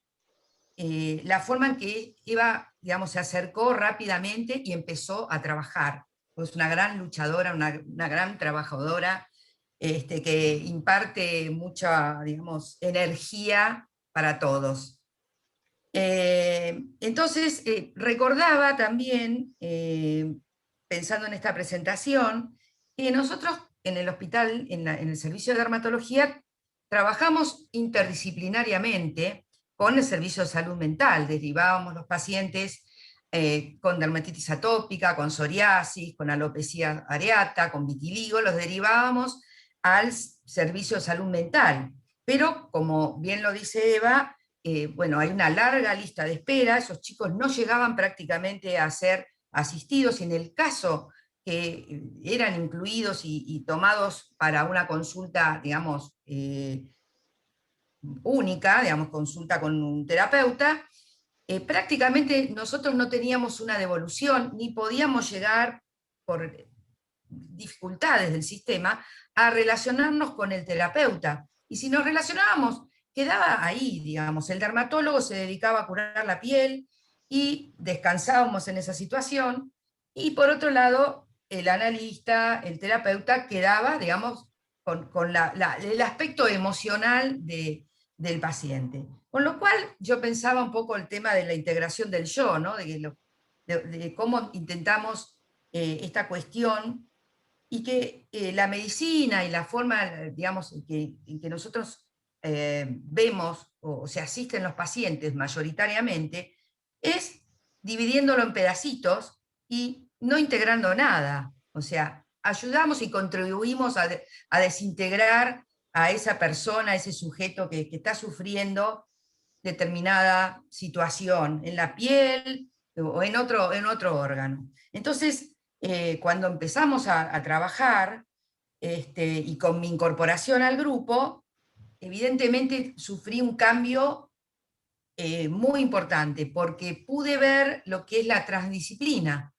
la forma en que Eva, digamos, se acercó rápidamente y empezó a trabajar. Es una gran luchadora, una gran trabajadora, que imparte mucha, digamos, energía para todos. Entonces, recordaba también, pensando en esta presentación, que nosotros en el hospital, en el servicio de dermatología, trabajamos interdisciplinariamente con el servicio de salud mental. Derivábamos los pacientes con dermatitis atópica, con psoriasis, con alopecia areata, con vitiligo, los derivábamos al servicio de salud mental. Pero, como bien lo dice Eva, bueno, hay una larga lista de espera, esos chicos no llegaban prácticamente a ser asistidos, y en el caso que eran incluidos y tomados para una consulta, digamos, única, digamos, consulta con un terapeuta, prácticamente nosotros no teníamos una devolución, ni podíamos llegar, por dificultades del sistema, a relacionarnos con el terapeuta. Y si nos relacionábamos, quedaba ahí, digamos, el dermatólogo se dedicaba a curar la piel y descansábamos en esa situación, y por otro lado, el analista, el terapeuta, quedaba, digamos, con el aspecto emocional del paciente. Con lo cual yo pensaba un poco el tema de la integración del yo, ¿no? de cómo intentamos esta cuestión, y que la medicina y la forma, digamos, en que nosotros vemos o se asisten los pacientes mayoritariamente, es dividiéndolo en pedacitos y no integrando nada. O sea, ayudamos y contribuimos a desintegrar a esa persona, a ese sujeto que está sufriendo determinada situación en la piel o en otro órgano. Entonces, cuando empezamos a trabajar, y con mi incorporación al grupo, evidentemente sufrí un cambio muy importante, porque pude ver lo que es la transdisciplina.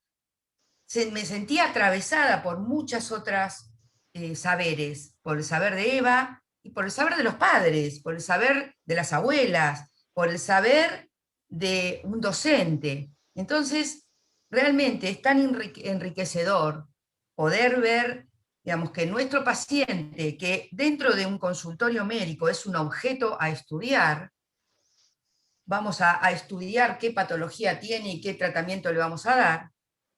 Me sentía atravesada por muchas otras saberes, por el saber de Eva, y por el saber de los padres, por el saber de las abuelas, por el saber de un docente. Entonces, realmente es tan enriquecedor poder ver, digamos, que nuestro paciente, que dentro de un consultorio médico es un objeto a estudiar, vamos a estudiar qué patología tiene y qué tratamiento le vamos a dar,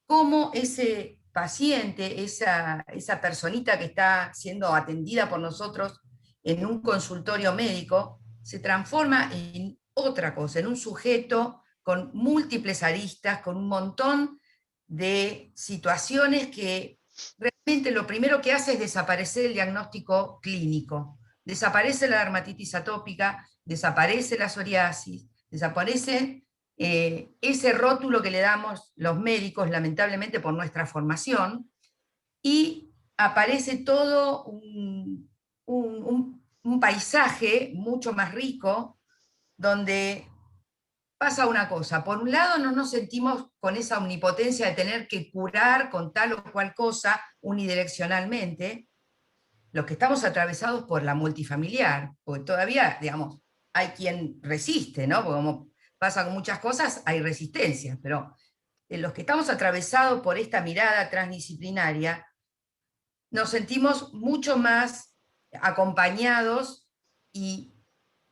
cómo ese paciente, esa personita que está siendo atendida por nosotros, en un consultorio médico, se transforma en otra cosa, en un sujeto con múltiples aristas, con un montón de situaciones que realmente lo primero que hace es desaparecer el diagnóstico clínico. Desaparece la dermatitis atópica, desaparece la psoriasis, desaparece ese rótulo que le damos los médicos, lamentablemente por nuestra formación, y aparece todo un paisaje mucho más rico, donde pasa una cosa. Por un lado, no nos sentimos con esa omnipotencia de tener que curar con tal o cual cosa unidireccionalmente, los que estamos atravesados por la multifamiliar, porque todavía, digamos, hay quien resiste, ¿no? Porque como pasa con muchas cosas, hay resistencia, pero los que estamos atravesados por esta mirada transdisciplinaria, nos sentimos mucho más acompañados y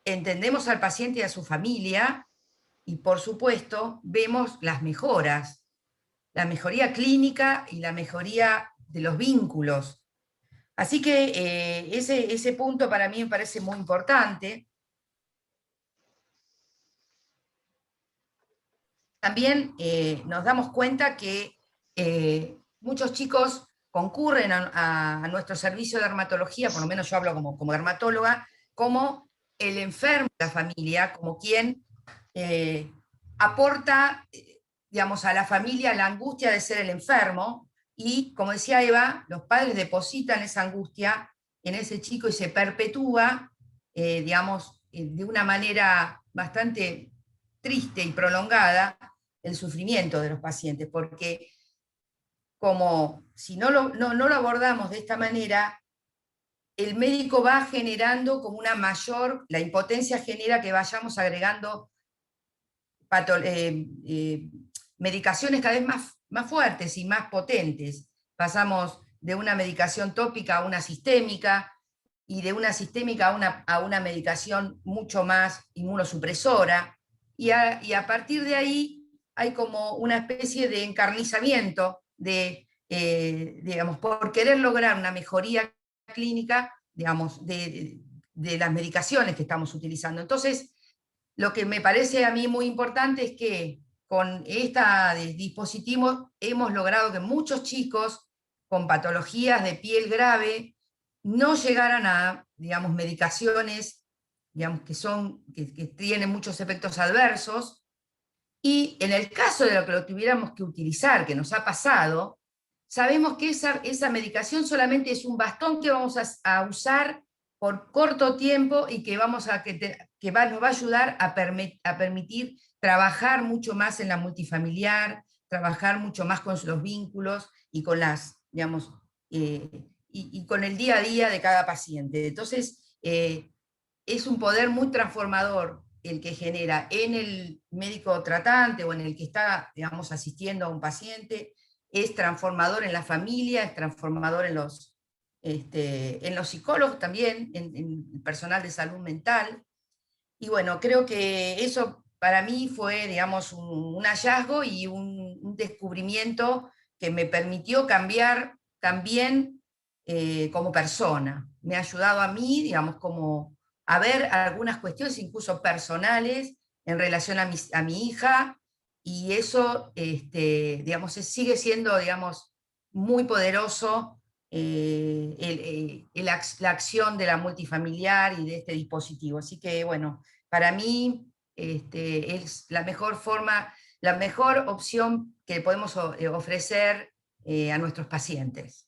entendemos al paciente y a su familia, y por supuesto vemos las mejoras, la mejoría clínica y la mejoría de los vínculos. Así que ese punto para mí me parece muy importante. También nos damos cuenta que muchos chicos concurren a nuestro servicio de dermatología, por lo menos yo hablo como dermatóloga, como el enfermo de la familia, como quien aporta, digamos, a la familia la angustia de ser el enfermo, y como decía Eva, los padres depositan esa angustia en ese chico y se perpetúa, digamos, de una manera bastante triste y prolongada el sufrimiento de los pacientes, porque como si no lo abordamos de esta manera, el médico va generando como una mayor, la impotencia genera que vayamos agregando medicaciones cada vez más fuertes y más potentes. Pasamos de una medicación tópica a una sistémica, y de una sistémica a una medicación mucho más inmunosupresora, y a partir de ahí hay como una especie de encarnizamiento digamos, por querer lograr una mejoría clínica, digamos, de las medicaciones que estamos utilizando. Entonces, lo que me parece a mí muy importante es que con este dispositivo hemos logrado que muchos chicos con patologías de piel grave no llegaran a, digamos, medicaciones, digamos, que tienen muchos efectos adversos, y en el caso de lo que lo tuviéramos que utilizar, que nos ha pasado, sabemos que esa medicación solamente es un bastón que vamos a usar por corto tiempo, y que, nos va a ayudar a permitir trabajar mucho más en la multifamiliar, trabajar mucho más con los vínculos y con las, digamos, y con el día a día de cada paciente. Entonces, es un poder muy transformador el que genera en el médico tratante o en el que está, digamos, asistiendo a un paciente. Es transformador en la familia, es transformador en los psicólogos también, en el personal de salud mental. Y bueno, creo que eso para mí fue, digamos, un hallazgo y un descubrimiento que me permitió cambiar también como persona. Me ha ayudado a mí, digamos, como a ver algunas cuestiones incluso personales en relación a mi hija, y eso, digamos, sigue siendo, digamos, muy poderoso la acción de la multifamiliar y de este dispositivo. Así que, bueno, para mí es la mejor forma, la mejor opción que podemos ofrecer a nuestros pacientes.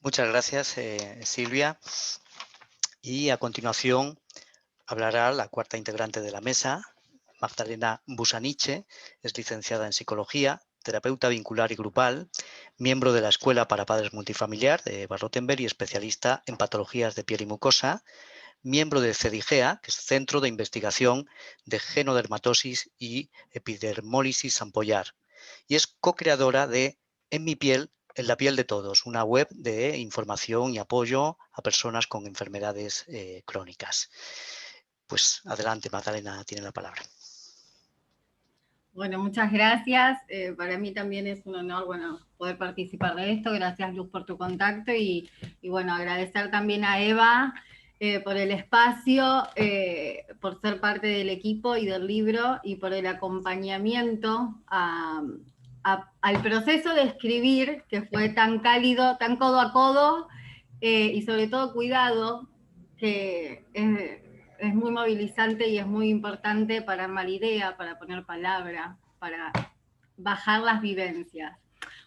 Muchas gracias, Silvia. Y a continuación hablará la cuarta integrante de la mesa, Magdalena Busaniche. Es licenciada en Psicología, terapeuta vincular y grupal, miembro de la Escuela para Padres Multifamiliar de Baden-Württemberg y especialista en patologías de piel y mucosa, miembro del CEDIGEA, que es Centro de Investigación de Genodermatosis y Epidermólisis Ampollar, y es co-creadora de En mi piel, en la piel de todos, una web de información y apoyo a personas con enfermedades crónicas. Pues adelante, Magdalena, tiene la palabra. Bueno, muchas gracias. Para mí también es un honor, bueno, poder participar de esto. Gracias, Luz, por tu contacto y bueno, agradecer también a Eva por el espacio, por ser parte del equipo y del libro y por el acompañamiento al proceso de escribir, que fue tan cálido, tan codo a codo y sobre todo cuidado, que es muy movilizante y es muy importante para armar idea, para poner palabra, para bajar las vivencias.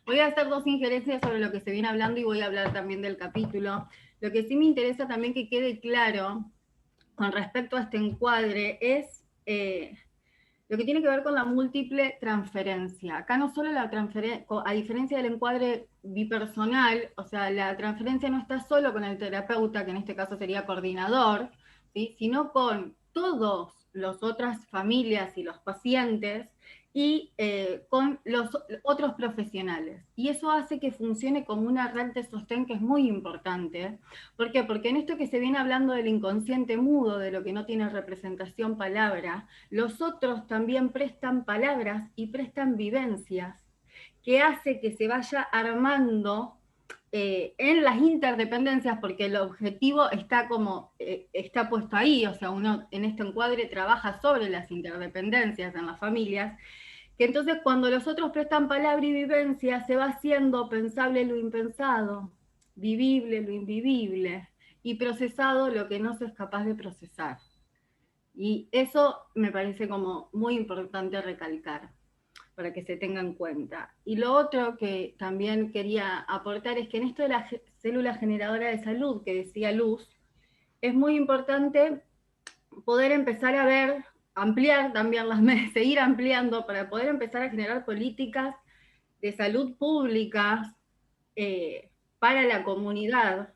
Voy a hacer dos injerencias sobre lo que se viene hablando y voy a hablar también del capítulo. Lo que sí me interesa también que quede claro con respecto a este encuadre es lo que tiene que ver con la múltiple transferencia. Acá no solo la transferencia, a diferencia del encuadre bipersonal, o sea, la transferencia no está solo con el terapeuta, que en este caso sería coordinador, ¿sí? Sino con todas las otras familias y los pacientes y con los otros profesionales. Y eso hace que funcione como una red de sostén que es muy importante. ¿Por qué? Porque en esto que se viene hablando del inconsciente mudo, de lo que no tiene representación palabra, los otros también prestan palabras y prestan vivencias, que hace que se vaya armando en las interdependencias, porque el objetivo está como, está puesto ahí, o sea, uno en este encuadre trabaja sobre las interdependencias en las familias, que entonces cuando los otros prestan palabra y vivencia, se va haciendo pensable lo impensado, vivible lo invivible, y procesado lo que no se es capaz de procesar. Y eso me parece como muy importante recalcar, para que se tenga en cuenta. Y lo otro que también quería aportar es que en esto de la célula generadora de salud, que decía Luz, es muy importante poder empezar a ver, ampliar también seguir ampliando para poder empezar a generar políticas de salud públicas para la comunidad,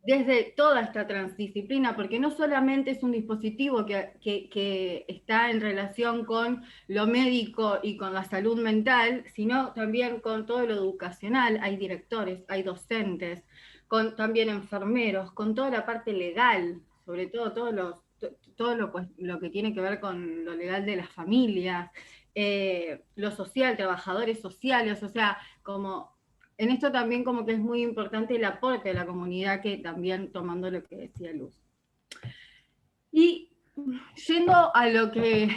desde toda esta transdisciplina, porque no solamente es un dispositivo que está en relación con lo médico y con la salud mental, sino también con todo lo educacional. Hay directores, hay docentes, con también enfermeros, con toda la parte legal, sobre todo todo lo que tiene que ver con lo legal de las familias, lo social, trabajadores sociales, o sea, como en esto también como que es muy importante el aporte de la comunidad, que también tomando lo que decía Luz. Y yendo a lo que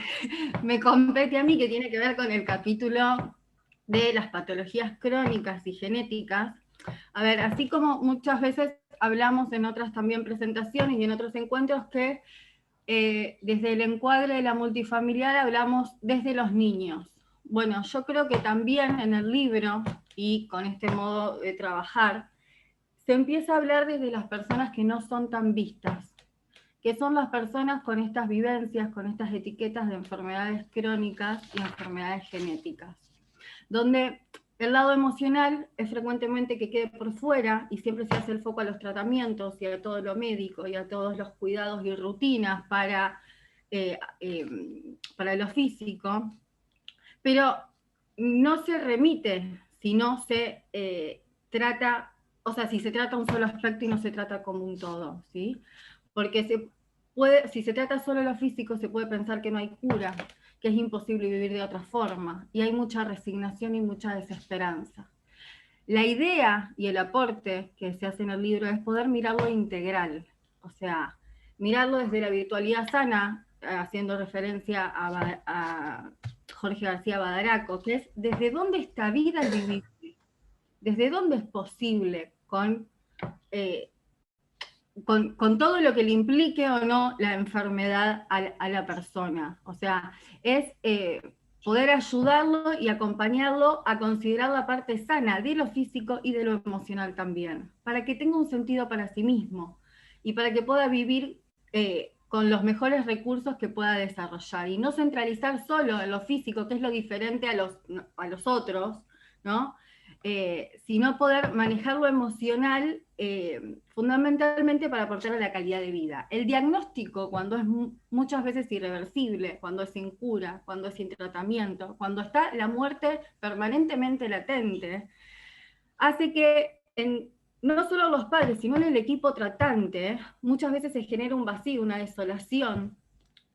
me compete a mí, que tiene que ver con el capítulo de las patologías crónicas y genéticas, a ver, así como muchas veces hablamos en otras también presentaciones y en otros encuentros que desde el encuadre de la multifamiliar hablamos desde los niños. Bueno, yo creo que también en el libro, y con este modo de trabajar, se empieza a hablar desde las personas que no son tan vistas, que son las personas con estas vivencias, con estas etiquetas de enfermedades crónicas y enfermedades genéticas, donde el lado emocional es frecuentemente que quede por fuera y siempre se hace el foco a los tratamientos y a todo lo médico y a todos los cuidados y rutinas para lo físico, pero no se remite si no se trata, o sea, si se trata un solo aspecto y no se trata como un todo, ¿sí? Porque si se trata solo lo físico, se puede pensar que no hay cura, que es imposible vivir de otra forma, y hay mucha resignación y mucha desesperanza. La idea y el aporte que se hace en el libro es poder mirarlo integral, o sea, mirarlo desde la virtualidad sana, haciendo referencia a Jorge García Badaraco, que es desde dónde esta vida es vivible, desde dónde es posible con todo lo que le implique o no la enfermedad a la persona. O sea, es poder ayudarlo y acompañarlo a considerar la parte sana de lo físico y de lo emocional también, para que tenga un sentido para sí mismo y para que pueda vivir con los mejores recursos que pueda desarrollar, y no centralizar solo en lo físico, que es lo diferente a los otros, ¿no? Sino poder manejar lo emocional fundamentalmente para aportar a la calidad de vida. El diagnóstico, cuando es muchas veces irreversible, cuando es sin cura, cuando es sin tratamiento, cuando está la muerte permanentemente latente, hace que no solo los padres, sino en el equipo tratante, muchas veces se genera un vacío, una desolación,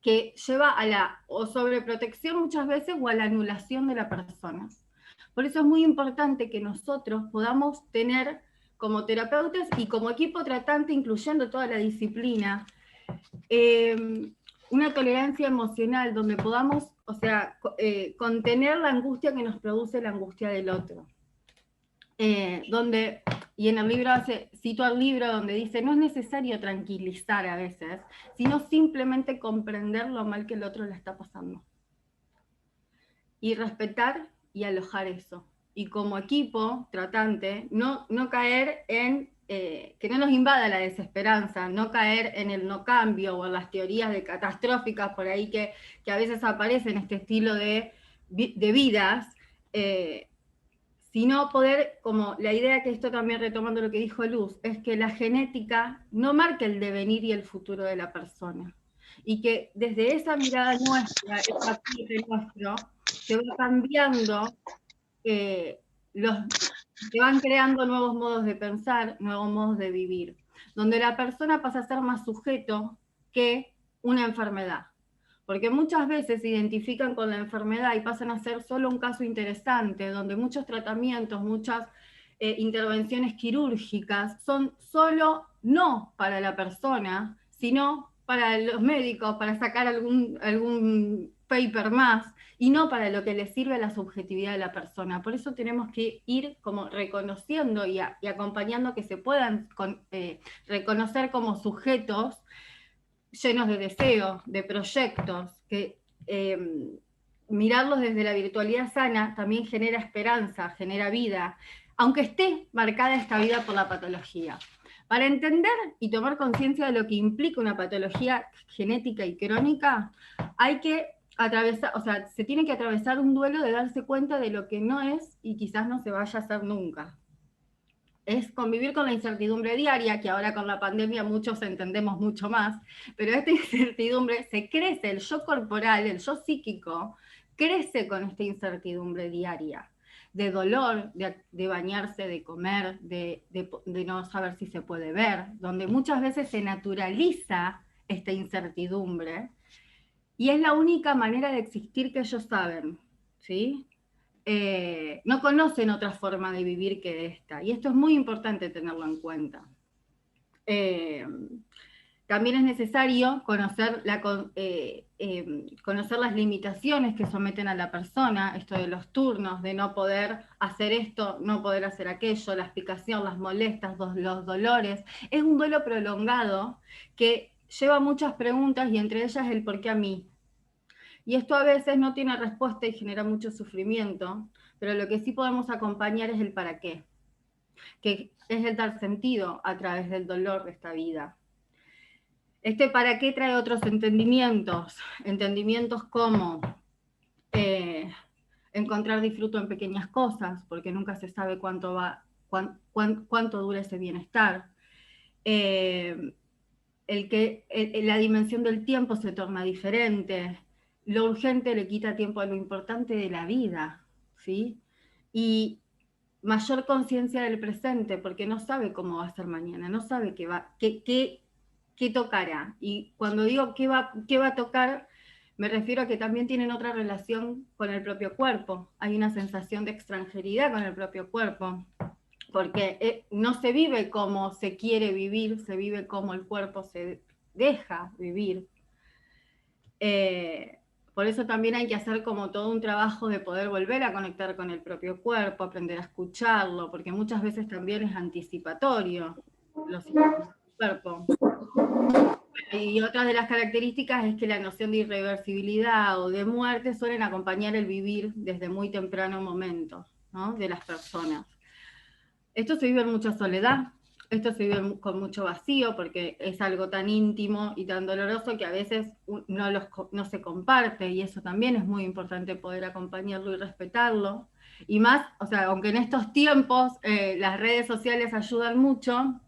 que lleva a la o sobreprotección muchas veces o a la anulación de la persona. Por eso es muy importante que nosotros podamos tener como terapeutas y como equipo tratante, incluyendo toda la disciplina, una tolerancia emocional donde podamos, o sea, contener la angustia que nos produce la angustia del otro. Y en el libro cito al libro donde dice, no es necesario tranquilizar a veces, sino simplemente comprender lo mal que el otro le está pasando. Y respetar y alojar eso. Y como equipo tratante, no caer en, que no nos invada la desesperanza, no caer en el no cambio o en las teorías de catastróficas por ahí que a veces aparecen este estilo de vidas, sino poder, como la idea que esto también retomando lo que dijo Luz, es que la genética no marca el devenir y el futuro de la persona. Y que desde esa mirada nuestra, esa piel nuestro, se va cambiando, se van creando nuevos modos de pensar, nuevos modos de vivir, donde la persona pasa a ser más sujeto que una enfermedad. Porque muchas veces se identifican con la enfermedad y pasan a ser solo un caso interesante, donde muchos tratamientos, muchas intervenciones quirúrgicas son solo no para la persona, sino para los médicos, para sacar algún paper más, y no para lo que le sirve a la subjetividad de la persona. Por eso tenemos que ir como reconociendo y acompañando que se puedan reconocer como sujetos llenos de deseos, de proyectos, que mirarlos desde la virtualidad sana también genera esperanza, genera vida, aunque esté marcada esta vida por la patología. Para entender y tomar conciencia de lo que implica una patología genética y crónica, hay que atravesar, o sea, se tiene que atravesar un duelo de darse cuenta de lo que no es y quizás no se vaya a hacer nunca. Es convivir con la incertidumbre diaria, que ahora con la pandemia muchos entendemos mucho más, pero esta incertidumbre se crece, el yo corporal, el yo psíquico, crece con esta incertidumbre diaria, de dolor, de bañarse, de comer, de no saber si se puede ver, donde muchas veces se naturaliza esta incertidumbre, y es la única manera de existir que ellos saben, ¿sí? No conocen otra forma de vivir que esta, y esto es muy importante tenerlo en cuenta. También es necesario conocer las limitaciones que someten a la persona, esto de los turnos, de no poder hacer esto, no poder hacer aquello, la explicación, las molestias, los dolores. Es un duelo prolongado que lleva muchas preguntas y entre ellas el por qué a mí. Y esto a veces no tiene respuesta y genera mucho sufrimiento, pero lo que sí podemos acompañar es el para qué, que es el dar sentido a través del dolor de esta vida. Este para qué trae otros entendimientos como encontrar disfruto en pequeñas cosas, porque nunca se sabe cuánto dura ese bienestar. La dimensión del tiempo se torna diferente. Lo urgente le quita tiempo a lo importante de la vida, ¿sí? Y mayor conciencia del presente, porque no sabe cómo va a ser mañana, no sabe qué tocará. Y cuando digo qué va a tocar, me refiero a que también tienen otra relación con el propio cuerpo. Hay una sensación de extranjeridad con el propio cuerpo, porque no se vive como se quiere vivir, se vive como el cuerpo se deja vivir. Por eso también hay que hacer como todo un trabajo de poder volver a conectar con el propio cuerpo, aprender a escucharlo, porque muchas veces también es anticipatorio los síntomas del cuerpo. Y otra de las características es que la noción de irreversibilidad o de muerte suelen acompañar el vivir desde muy temprano momento, ¿no? De las personas. Esto se vive en mucha soledad, esto se vive con mucho vacío porque es algo tan íntimo y tan doloroso que a veces no se comparte, y eso también es muy importante poder acompañarlo y respetarlo. Y más, o sea, aunque en estos tiempos las redes sociales ayudan mucho,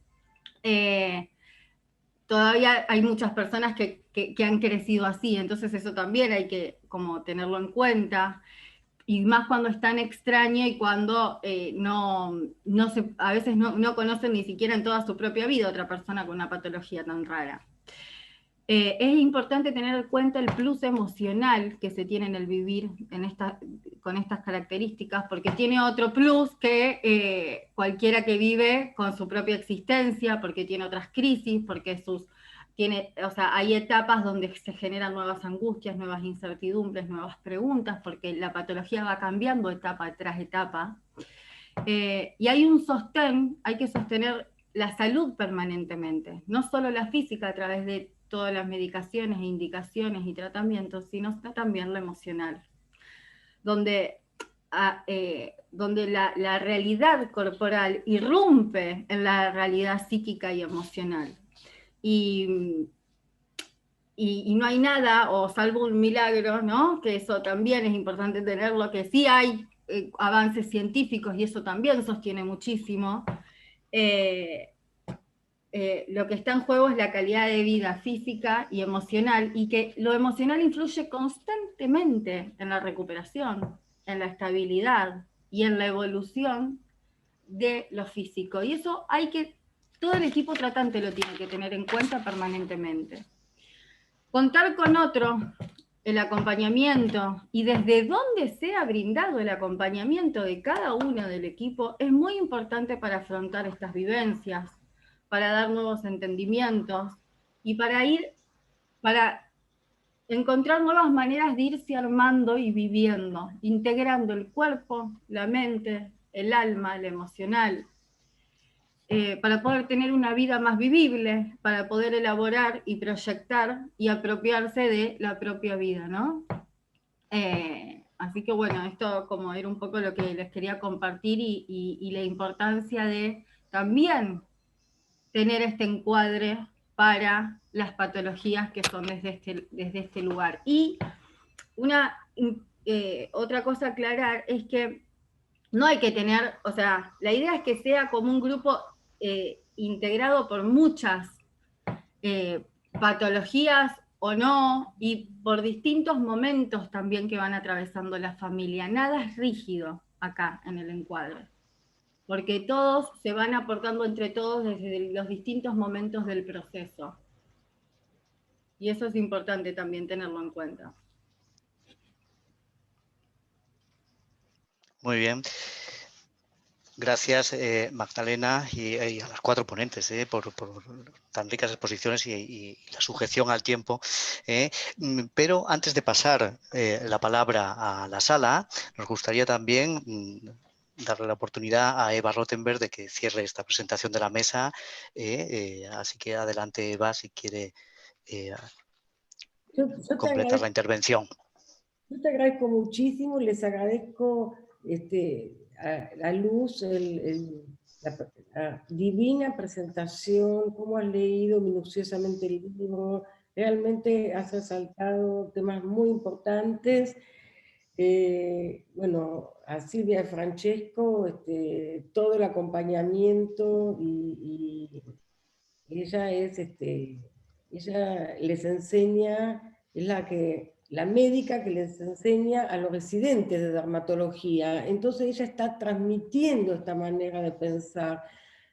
todavía hay muchas personas que han crecido así, entonces eso también hay que como tenerlo en cuenta. Y más cuando es tan extraño y cuando a veces no conocen ni siquiera en toda su propia vida otra persona con una patología tan rara. es importante tener en cuenta el plus emocional que se tiene en el vivir con estas características, porque tiene otro plus que cualquiera que vive con su propia existencia, porque tiene otras crisis, porque hay etapas donde se generan nuevas angustias, nuevas incertidumbres, nuevas preguntas, porque la patología va cambiando etapa tras etapa. Y hay un sostén, hay que sostener la salud permanentemente, no solo la física a través de todas las medicaciones e indicaciones y tratamientos, sino también lo emocional, donde la realidad corporal irrumpe en la realidad psíquica y emocional. Y no hay nada, o salvo un milagro, ¿no? Que eso también es importante tenerlo, que sí hay avances científicos y eso también sostiene muchísimo. Lo que está en juego es la calidad de vida física y emocional, y que lo emocional influye constantemente en la recuperación, en la estabilidad y en la evolución de lo físico. Y eso todo el equipo tratante lo tiene que tener en cuenta permanentemente. Contar con otro, el acompañamiento, y desde donde sea brindado el acompañamiento de cada uno del equipo, es muy importante para afrontar estas vivencias, para dar nuevos entendimientos y para encontrar nuevas maneras de irse armando y viviendo, integrando el cuerpo, la mente, el alma, el emocional, para poder tener una vida más vivible, para poder elaborar y proyectar y apropiarse de la propia vida, ¿no? Así que bueno, esto como era un poco lo que les quería compartir y la importancia de también tener este encuadre para las patologías que son desde este lugar. Y otra cosa a aclarar es que no hay que tener, o sea, la idea es que sea como un grupo integrado por muchas patologías o no, y por distintos momentos también que van atravesando la familia. Nada es rígido acá en el encuadre, porque todos se van aportando entre todos desde los distintos momentos del proceso. Y eso es importante también tenerlo en cuenta. Muy bien. Gracias, Magdalena, y a las 4 ponentes por tan ricas exposiciones y la sujeción al tiempo. Pero antes de pasar la palabra a la sala, nos gustaría también darle la oportunidad a Eva Rothenberg de que cierre esta presentación de la mesa. Así que adelante, Eva, si quiere completar la intervención. Yo te agradezco muchísimo, les agradezco a la Luz, la divina presentación, cómo has leído minuciosamente el libro, realmente has resaltado temas muy importantes. Bueno, a Silvia y Francesco, todo el acompañamiento, y ella ella les enseña, es la médica que les enseña a los residentes de dermatología. Entonces ella está transmitiendo esta manera de pensar.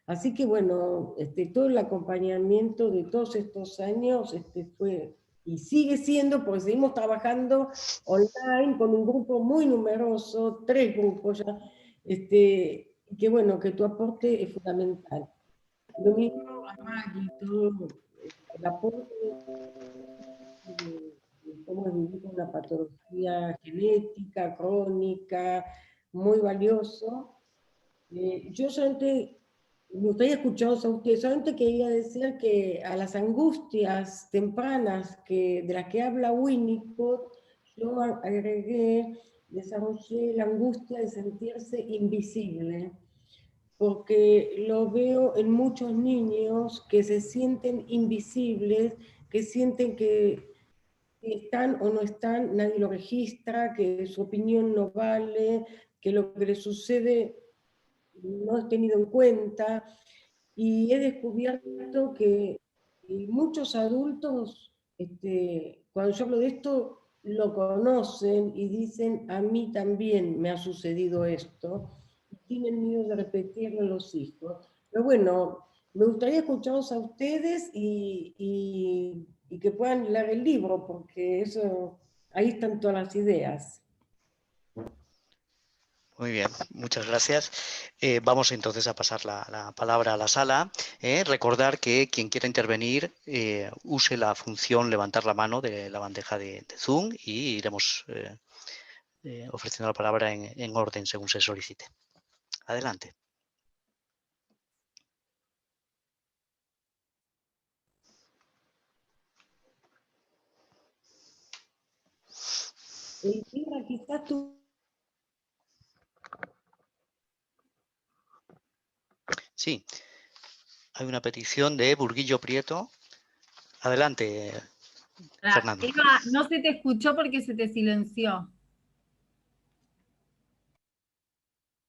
Así que bueno, todo el acompañamiento de todos estos años fue, y sigue siendo, porque seguimos trabajando online con un grupo muy numeroso, 3 grupos ya, que bueno, que tu aporte es fundamental. Lo mismo a Maggie, todo el aporte de cómo vivir con una patología genética, crónica, muy valioso. Yo solamente, me gustaría escucharlos a ustedes, solamente quería decir que a las angustias tempranas de las que habla Winnicott, yo agregué, desarrollé la angustia de sentirse invisible, porque lo veo en muchos niños que se sienten invisibles, que sienten que están o no están, nadie lo registra, que su opinión no vale, que lo que les sucede no es tenido en cuenta. Y he descubierto que muchos adultos, cuando yo hablo de esto, lo conocen y dicen, a mí también me ha sucedido esto, y tienen miedo de repetirlo a los hijos. Pero bueno, me gustaría escucharlos a ustedes y y que puedan leer el libro, porque eso, ahí están todas las ideas. Muy bien, muchas gracias. Vamos entonces a pasar la palabra a la sala. Recordar que quien quiera intervenir use la función levantar la mano de la bandeja de Zoom y iremos ofreciendo la palabra en orden según se solicite. Adelante. Quizás tú... Sí, hay una petición de Burguillo Prieto. Adelante, Fernando. Eva, no se te escuchó porque se te silenció.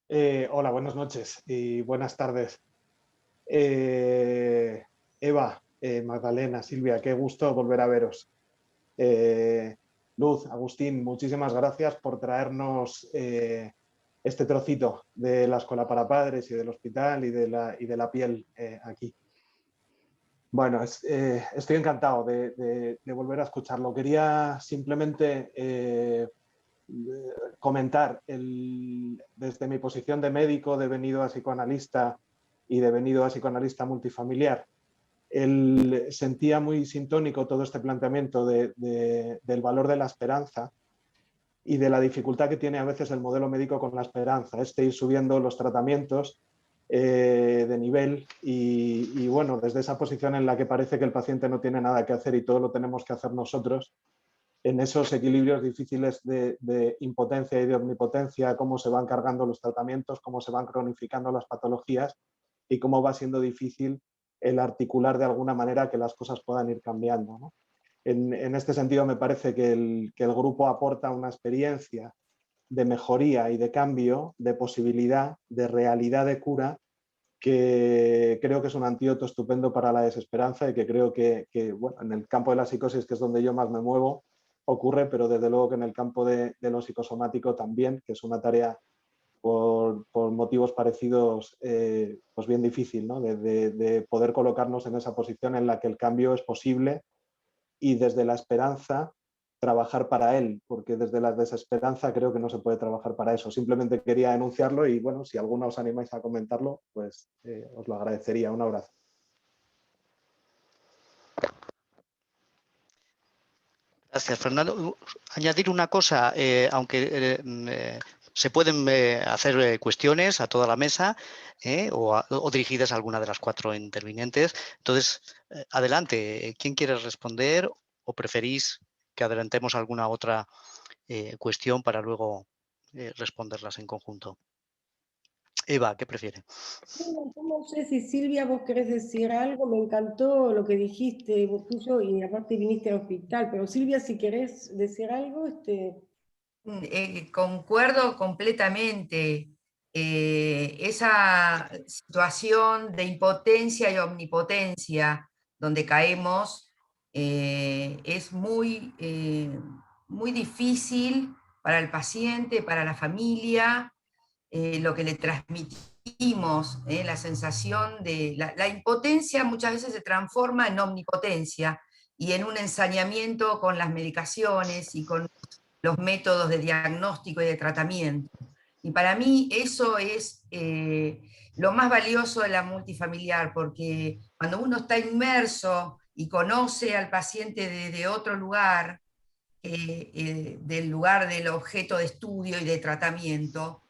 Hola, buenas noches y buenas tardes. Eva, Magdalena, Silvia, qué gusto volver a veros. Luz, Agustín, muchísimas gracias por traernos este trocito de la Escuela para Padres y del hospital y de la piel aquí. Bueno, estoy encantado de volver a escucharlo. Quería simplemente comentar, desde mi posición de médico, devenido a psicoanalista y devenido a psicoanalista multifamiliar, sentía muy sintónico todo este planteamiento del valor de la esperanza y de la dificultad que tiene a veces el modelo médico con la esperanza, ir subiendo los tratamientos de nivel y bueno, desde esa posición en la que parece que el paciente no tiene nada que hacer y todo lo tenemos que hacer nosotros, en esos equilibrios difíciles de impotencia y de omnipotencia, cómo se van cargando los tratamientos, cómo se van cronificando las patologías y cómo va siendo difícil el articular de alguna manera que las cosas puedan ir cambiando, ¿no? En este sentido me parece que el grupo aporta una experiencia de mejoría y de cambio, de posibilidad, de realidad de cura, que creo que es un antídoto estupendo para la desesperanza y que creo que bueno, en el campo de la psicosis, que es donde yo más me muevo, ocurre, pero desde luego que en el campo de lo psicosomático también, que es una tarea por motivos parecidos, pues bien difícil, ¿no? De poder colocarnos en esa posición en la que el cambio es posible y desde la esperanza trabajar para él, porque desde la desesperanza creo que no se puede trabajar para eso. Simplemente quería enunciarlo y bueno, si alguno os animáis a comentarlo, pues os lo agradecería. Un abrazo. Gracias, Fernando. Añadir una cosa, aunque se pueden hacer cuestiones a toda la mesa o dirigidas a alguna de las cuatro intervinientes. Entonces, adelante. ¿Quién quiere responder o preferís que adelantemos alguna otra cuestión para luego responderlas en conjunto? Eva, ¿qué prefiere? No sé si Silvia vos querés decir algo, me encantó lo que dijiste vos tuyo y aparte viniste al hospital, pero Silvia, si querés decir algo, Concuerdo completamente. Esa situación de impotencia y omnipotencia donde caemos es muy difícil para el paciente, para la familia, lo que le transmitimos, la sensación de la impotencia muchas veces se transforma en omnipotencia y en un ensañamiento con las medicaciones y con los métodos de diagnóstico y de tratamiento. Y para mí eso es lo más valioso de la multifamiliar, porque cuando uno está inmerso y conoce al paciente desde otro lugar, del lugar del objeto de estudio y de tratamiento,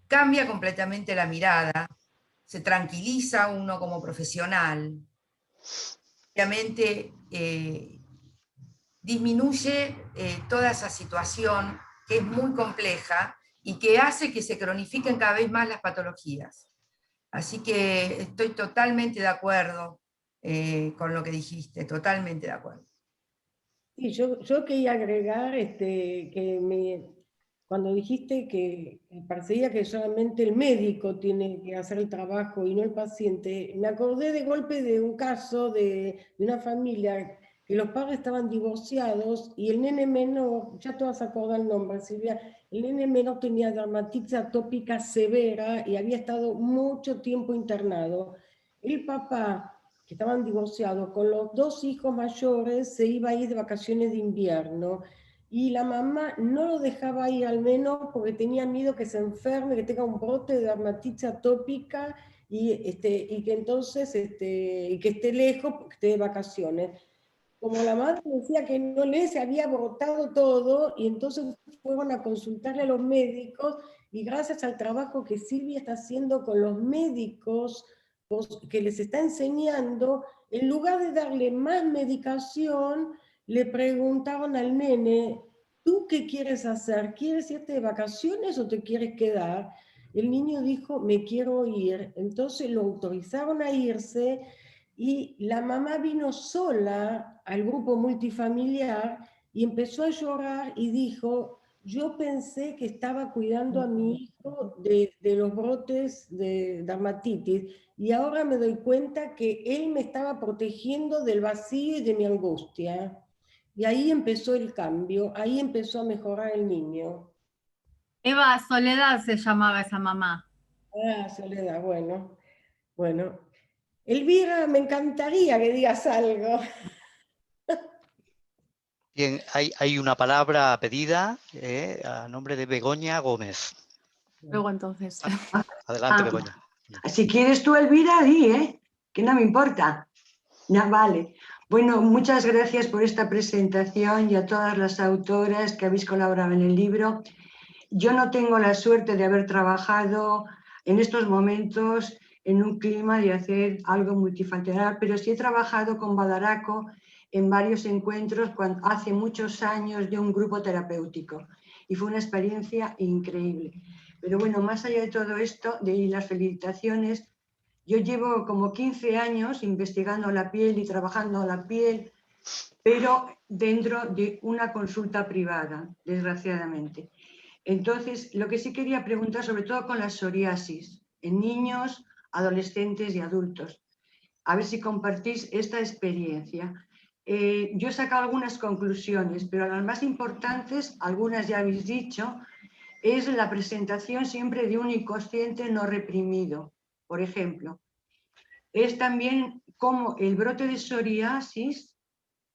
cambia completamente la mirada, se tranquiliza uno como profesional, obviamente disminuye toda esa situación que es muy compleja y que hace que se cronifiquen cada vez más las patologías. Así que estoy totalmente de acuerdo con lo que dijiste, totalmente de acuerdo. Sí, yo quería agregar cuando dijiste que parecía que solamente el médico tiene que hacer el trabajo y no el paciente, me acordé de golpe de un caso de una familia que los padres estaban divorciados y el nene menor, ya te vas a acordar el nombre, Silvia, el nene menor tenía dermatitis atópica severa y había estado mucho tiempo internado. El papá que estaban divorciados, con los 2 hijos mayores se iba a ir de vacaciones de invierno y la mamá no lo dejaba ir al menos porque tenía miedo que se enferme, que tenga un brote de dermatitis atópica y que entonces y que esté lejos porque esté de vacaciones. Como la madre decía que no le se había brotado todo, y entonces fueron a consultarle a los médicos, y gracias al trabajo que Silvia está haciendo con los médicos, que les está enseñando, en lugar de darle más medicación, le preguntaron al nene, ¿tú qué quieres hacer? ¿Quieres irte de vacaciones o te quieres quedar? El niño dijo, me quiero ir. Entonces lo autorizaron a irse, y la mamá vino sola al grupo multifamiliar y empezó a llorar y dijo, yo pensé que estaba cuidando a mi hijo de los brotes de dermatitis y ahora me doy cuenta que él me estaba protegiendo del vacío y de mi angustia. Y ahí empezó el cambio, ahí empezó a mejorar el niño. Eva Soledad se llamaba esa mamá. Ah, Soledad, bueno. Bueno. Elvira, me encantaría que digas algo. Bien, hay una palabra pedida a nombre de Begoña Gómez. Luego entonces. Adelante, Begoña. Si quieres tú, Elvira, di, que no me importa. No, vale. Bueno, muchas gracias por esta presentación y a todas las autoras que habéis colaborado en el libro. Yo no tengo la suerte de haber trabajado en estos momentos en un clima de hacer algo multifactorial, pero sí he trabajado con Badaraco en varios encuentros hace muchos años de un grupo terapéutico y fue una experiencia increíble. Pero bueno, más allá de todo esto, de las felicitaciones, yo llevo como 15 años investigando la piel y trabajando la piel, pero dentro de una consulta privada, desgraciadamente. Entonces, lo que sí quería preguntar, sobre todo con la psoriasis, en niños, adolescentes y adultos, a ver si compartís esta experiencia. Yo he sacado algunas conclusiones, pero las más importantes, algunas ya habéis dicho, es la presentación siempre de un inconsciente no reprimido. Por ejemplo, es también cómo el brote de psoriasis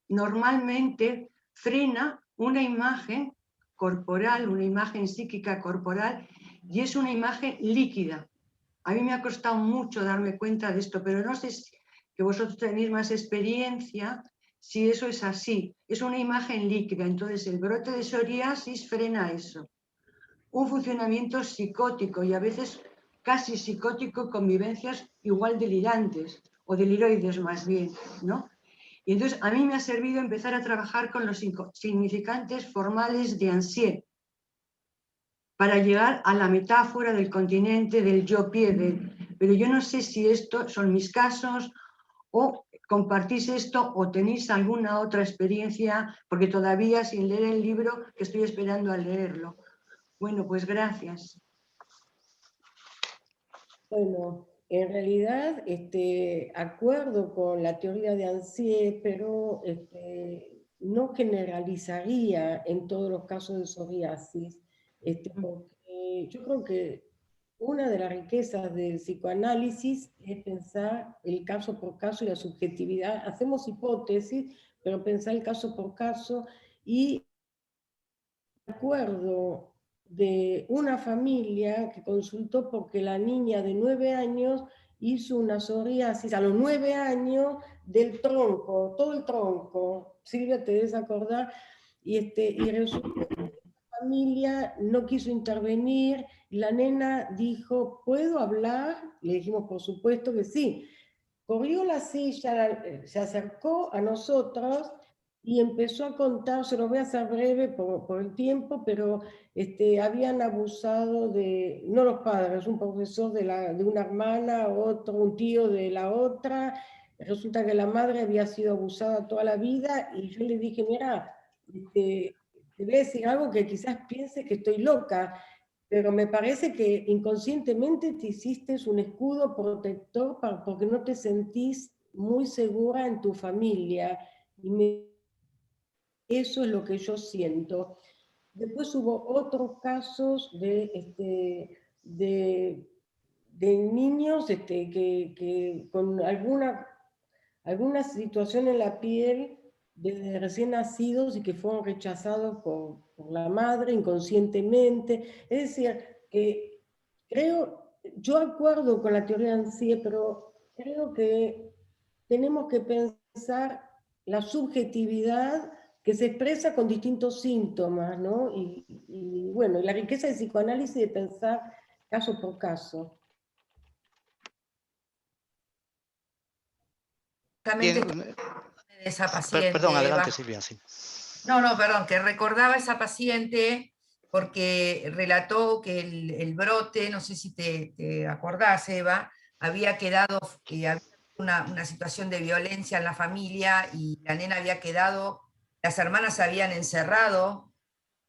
normalmente frena una imagen corporal, una imagen psíquica corporal, y es una imagen líquida. A mí me ha costado mucho darme cuenta de esto, pero no sé si que vosotros tenéis más experiencia, si eso es así. Es una imagen líquida, entonces el brote de psoriasis frena eso. Un funcionamiento psicótico y a veces casi psicótico con vivencias igual delirantes o deliroides más bien, ¿no? Y entonces a mí me ha servido empezar a trabajar con los significantes formales de Ansié para llegar a la metáfora del continente, del yo pie, pero yo no sé si estos son mis casos o compartís esto o tenéis alguna otra experiencia, porque todavía sin leer el libro que estoy esperando a leerlo. Bueno, pues gracias. Bueno, en realidad acuerdo con la teoría de Ansié, pero no generalizaría en todos los casos de psoriasis, porque yo creo que una de las riquezas del psicoanálisis es pensar el caso por caso y la subjetividad. Hacemos hipótesis, pero pensar el caso por caso, y acuerdo de una familia que consultó porque la niña de 9 años hizo una psoriasis a los 9 años del tronco, todo el tronco. Silvia, te debes acordar, y resulta que la familia no quiso intervenir, la nena dijo, ¿puedo hablar? Le dijimos, por supuesto que sí. Corrió la silla, se acercó a nosotros y empezó a contar, se lo voy a hacer breve por el tiempo, pero habían abusado de, no los padres, un profesor de una hermana, otro, un tío de la otra. Resulta que la madre había sido abusada toda la vida y yo le dije, mira, te voy a decir algo que quizás pienses que estoy loca, pero me parece que inconscientemente te hiciste un escudo protector porque no te sentís muy segura en tu familia. Y eso es lo que yo siento. Después hubo otros casos de niños que con alguna alguna situación en la piel desde recién nacidos y que fueron rechazados por la madre inconscientemente. Es decir, que yo acuerdo con la teoría en sí, pero creo que tenemos que pensar la subjetividad que se expresa con distintos síntomas, ¿no? Y bueno, la riqueza del psicoanálisis de pensar caso por caso. Justamente Bien, de esa paciente, perdón, adelante Eva. Silvia, sí. No, perdón, que recordaba a esa paciente porque relató que el brote, no sé si te acordás, Eva, había quedado, había una situación de violencia en la familia y la nena había quedado, las hermanas se habían encerrado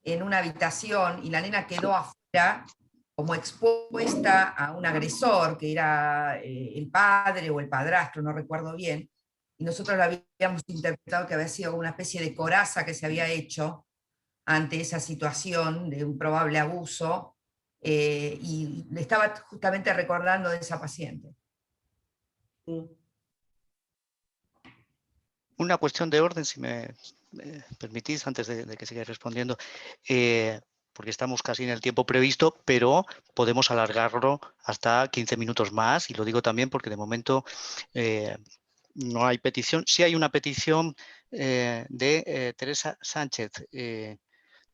en una habitación y la nena quedó afuera como expuesta a un agresor, que era el padre o el padrastro, no recuerdo bien, y nosotros la habíamos interpretado que había sido una especie de coraza que se había hecho ante esa situación de un probable abuso, y le estaba justamente recordando de esa paciente. Sí. Una cuestión de orden, si me permitís, antes de que sigáis respondiendo, porque estamos casi en el tiempo previsto, pero podemos alargarlo hasta 15 minutos más, y lo digo también porque de momento no hay petición. Sí hay una petición de Teresa Sánchez,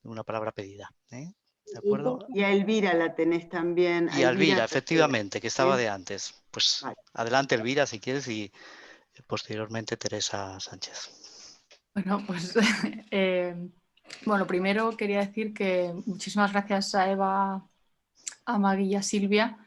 una palabra pedida. ¿De acuerdo? Y a Elvira la tenés también. Y a Elvira, Tercera, efectivamente, que estaba ¿eh? de antes. Pues Vale. adelante, Elvira, si quieres, y posteriormente Teresa Sánchez. Bueno, pues bueno, primero quería decir que muchísimas gracias a Eva, a Maggie y a Silvia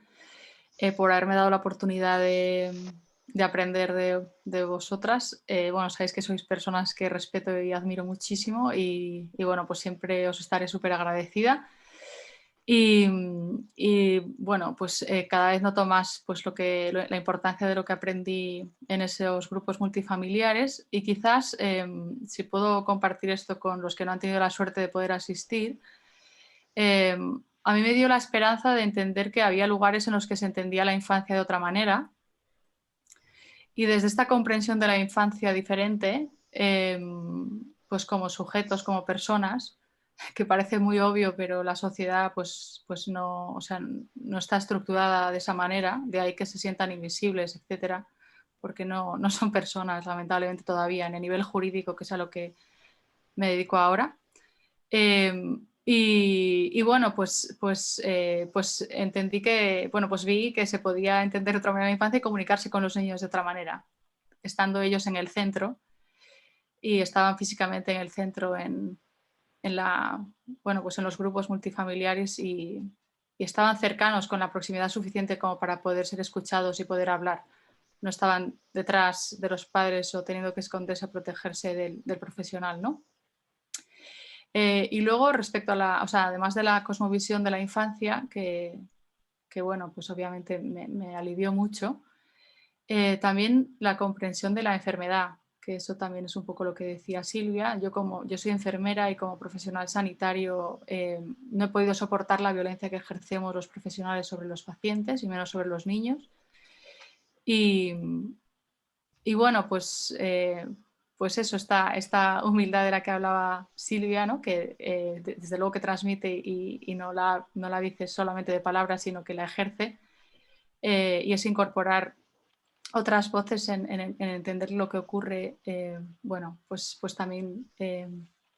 por haberme dado la oportunidad de aprender de vosotras. Bueno, sabéis que sois personas que respeto y admiro muchísimo y bueno, pues siempre os estaré súper agradecida. Y bueno, pues cada vez noto más pues, la importancia de lo que aprendí en esos grupos multifamiliares y quizás si puedo compartir esto con los que no han tenido la suerte de poder asistir, a mí me dio la esperanza de entender que había lugares en los que se entendía la infancia de otra manera y desde esta comprensión de la infancia diferente, pues como sujetos, como personas, que parece muy obvio, pero la sociedad pues no, o sea, no está estructurada de esa manera, de ahí que se sientan invisibles, etcétera, porque no son personas, lamentablemente todavía, en el nivel jurídico, que es a lo que me dedico ahora. Y bueno, pues entendí que, bueno, pues vi que se podía entender de otra manera la infancia y comunicarse con los niños de otra manera, estando ellos en el centro y estaban físicamente en el centro bueno, pues en los grupos multifamiliares y estaban cercanos con la proximidad suficiente como para poder ser escuchados y poder hablar. No estaban detrás de los padres o teniendo que esconderse a protegerse del profesional, ¿no? Y luego respecto a o sea, además de la cosmovisión de la infancia, que bueno, pues obviamente me alivió mucho, también la comprensión de la enfermedad, que eso también es un poco lo que decía Silvia. Yo soy enfermera y como profesional sanitario no he podido soportar la violencia que ejercemos los profesionales sobre los pacientes y menos sobre los niños. Y bueno, pues eso, esta humildad de la que hablaba Silvia, ¿no? Que desde luego que transmite y no la dice solamente de palabras, sino que la ejerce, y es incorporar otras voces en entender lo que ocurre, bueno, pues también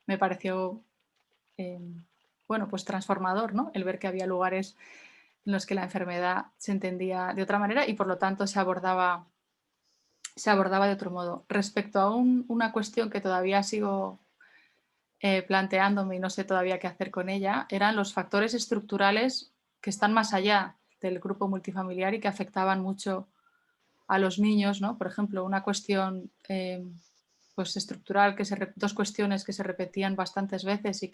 me pareció bueno, pues transformador, ¿no? El ver que había lugares en los que la enfermedad se entendía de otra manera y por lo tanto se abordaba de otro modo. Respecto a una cuestión que todavía sigo planteándome y no sé todavía qué hacer con ella, eran los factores estructurales que están más allá del grupo multifamiliar y que afectaban mucho a los niños, ¿no? Por ejemplo, una cuestión pues estructural, dos cuestiones que se repetían bastantes veces y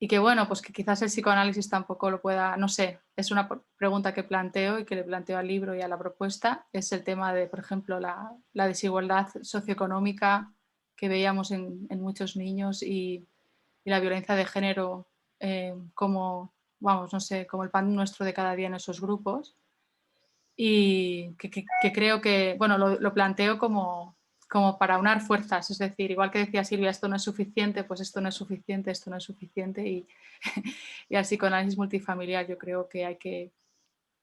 que bueno, pues que quizás el psicoanálisis tampoco lo pueda, no sé, es una pregunta que planteo y que le planteo al libro y a la propuesta, es el tema de, por ejemplo, la desigualdad socioeconómica que veíamos en muchos niños y la violencia de género como, vamos, no sé, como el pan nuestro de cada día en esos grupos. y que creo que, bueno, lo planteo como para unar fuerzas, es decir, igual que decía Silvia, esto no es suficiente, pues esto no es suficiente, esto no es suficiente, y al psicoanálisis multifamiliar yo creo que hay que,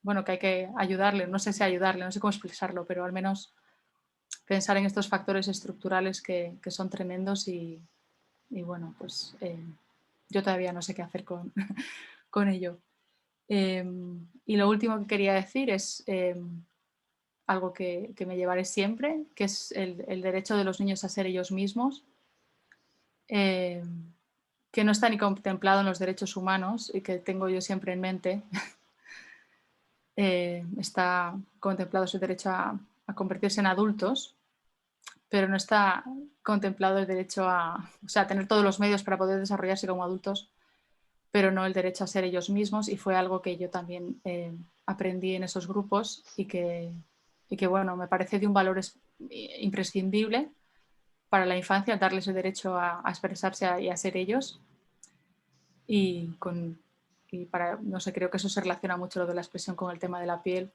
bueno, que hay que ayudarle, no sé si ayudarle, no sé cómo expresarlo, pero al menos pensar en estos factores estructurales que son tremendos y bueno, pues yo todavía no sé qué hacer con, con ello. Y lo último que quería decir es algo que me llevaré siempre, que es el derecho de los niños a ser ellos mismos, que no está ni contemplado en los derechos humanos y que tengo yo siempre en mente. Está contemplado su derecho a convertirse en adultos, pero no está contemplado el derecho a tener todos los medios para poder desarrollarse como adultos, pero no el derecho a ser ellos mismos, y fue algo que yo también aprendí en esos grupos y que bueno, me parece de un valor imprescindible para la infancia, darles el derecho a expresarse y a ser ellos, y no sé, creo que eso se relaciona mucho, lo de la expresión, con el tema de la piel.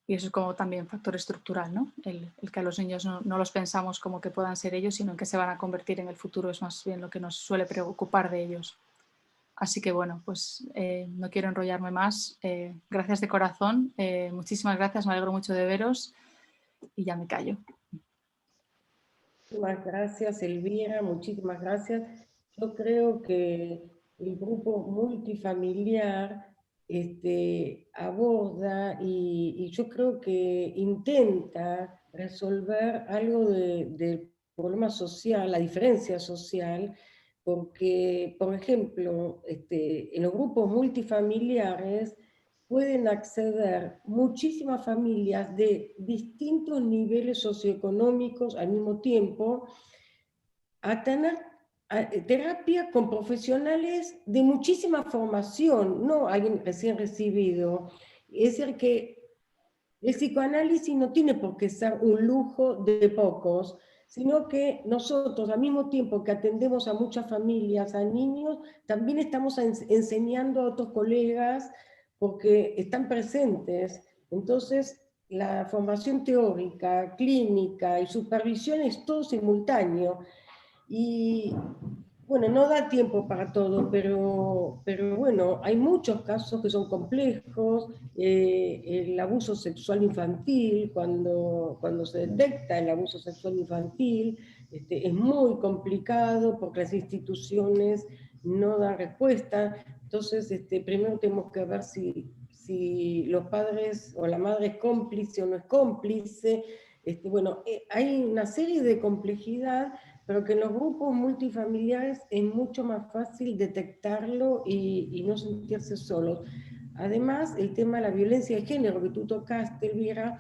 Y eso es como también factor estructural, ¿no? El que a los niños no los pensamos como que puedan ser ellos, sino en que se van a convertir en el futuro, es más bien lo que nos suele preocupar de ellos. Así que bueno, pues no quiero enrollarme más. Gracias de corazón, muchísimas gracias, me alegro mucho de veros y ya me callo. Muchísimas gracias, Elvira, muchísimas gracias. Yo creo que el grupo multifamiliar aborda y yo creo que intenta resolver algo del problema social, la diferencia social, porque, por ejemplo, en los grupos multifamiliares pueden acceder muchísimas familias de distintos niveles socioeconómicos al mismo tiempo a tener terapia con profesionales de muchísima formación, no alguien recién recibido. Es decir, que el psicoanálisis no tiene por qué ser un lujo de pocos, sino que nosotros, al mismo tiempo que atendemos a muchas familias, a niños, también estamos enseñando a otros colegas porque están presentes. Entonces, la formación teórica, clínica y supervisión es todo simultáneo. Y bueno, no da tiempo para todo, pero bueno, hay muchos casos que son complejos. El abuso sexual infantil, cuando se detecta el abuso sexual infantil, es muy complicado porque las instituciones no dan respuesta. Entonces, primero tenemos que ver si los padres o la madre es cómplice o no es cómplice. Bueno, hay una serie de complejidad, pero que en los grupos multifamiliares es mucho más fácil detectarlo y no sentirse solos. Además, el tema de la violencia de género que tú tocaste, Elvira,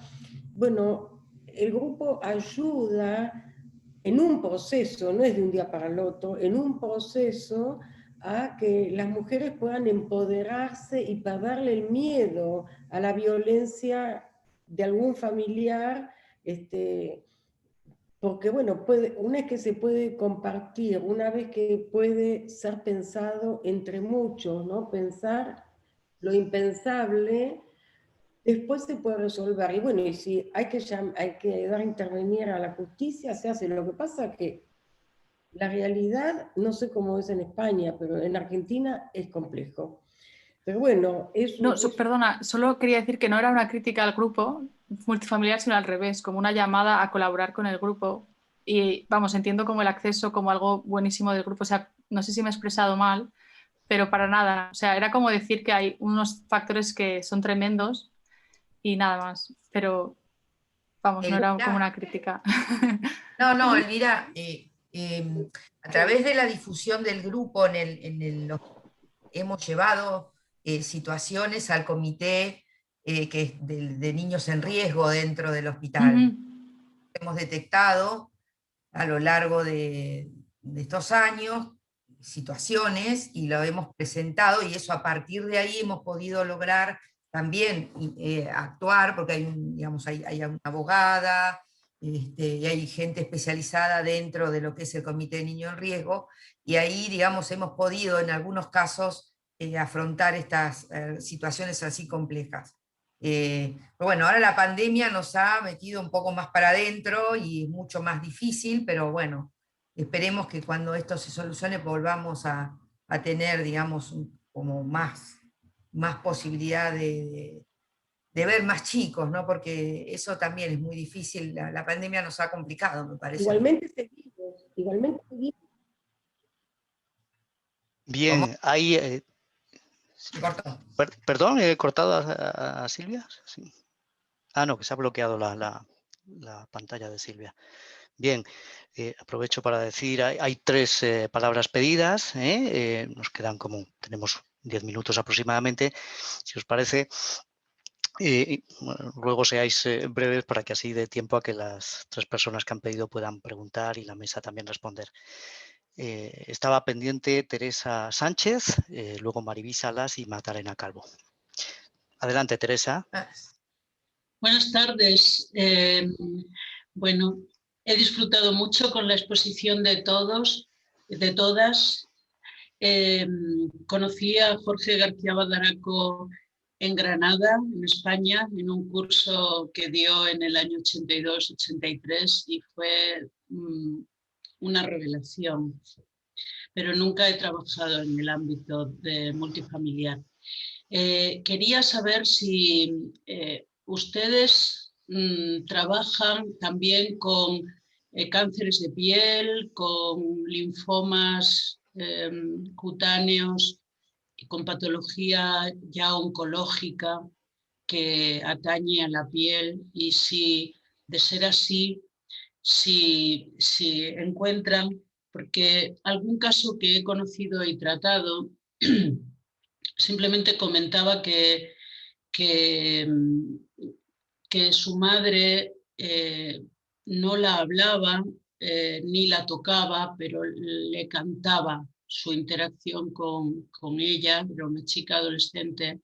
bueno, el grupo ayuda en un proceso, no es de un día para el otro, en un proceso a que las mujeres puedan empoderarse y perderle el miedo a la violencia de algún familiar, porque bueno, una vez que se puede compartir, una vez que puede ser pensado entre muchos, ¿no? Pensar lo impensable, después se puede resolver. Y bueno, y si hay que dar a intervenir a la justicia, se hace. Lo que pasa es que la realidad, no sé cómo es en España, pero en Argentina es complejo. Pero bueno, perdona, solo quería decir que no era una crítica al grupo multifamiliar, sino al revés, como una llamada a colaborar con el grupo. Y vamos, entiendo como el acceso como algo buenísimo del grupo. O sea, no sé si me he expresado mal, pero para nada. O sea, era como decir que hay unos factores que son tremendos y nada más. Pero vamos, no era como una crítica. No, Elvira, a través de la difusión del grupo hemos llevado situaciones al comité que es de niños en riesgo dentro del hospital. Hemos detectado a lo largo de estos años situaciones y lo hemos presentado, y eso a partir de ahí hemos podido lograr también actuar, porque hay una abogada, y hay gente especializada dentro de lo que es el Comité de Niños en Riesgo, y ahí, digamos, hemos podido en algunos casos afrontar estas situaciones así complejas. Pero bueno, ahora la pandemia nos ha metido un poco más para adentro y es mucho más difícil, pero bueno, esperemos que cuando esto se solucione volvamos a tener, digamos, como más posibilidad de ver más chicos, ¿no? Porque eso también es muy difícil, la pandemia nos ha complicado, me parece. Igualmente seguimos, igualmente seguimos. Bien, hay... Cortó. Perdón, he cortado a Silvia. Sí. Ah, no, que se ha bloqueado la pantalla de Silvia. Bien, aprovecho para decir, hay 3 palabras pedidas, nos quedan tenemos 10 minutos aproximadamente, si os parece. Bueno, luego seáis breves para que así dé tiempo a que las 3 personas que han pedido puedan preguntar y la mesa también responder. Estaba pendiente Teresa Sánchez, luego Maribí Salas y Magdalena Calvo. Adelante, Teresa. Buenas tardes. Bueno, he disfrutado mucho con la exposición de todos, de todas. Conocí a Jorge García Badaraco en Granada, en España, en un curso que dio en el año 82-83 y fue una revelación. Pero nunca he trabajado en el ámbito de multifamiliar. Quería saber si ustedes trabajan también con cánceres de piel, con linfomas cutáneos, con patología ya oncológica que atañe a la piel, y si, de ser así, si encuentran, porque algún caso que he conocido y tratado simplemente comentaba que su madre no la hablaba ni la tocaba, pero le cantaba. Su interacción con ella, era una chica adolescente,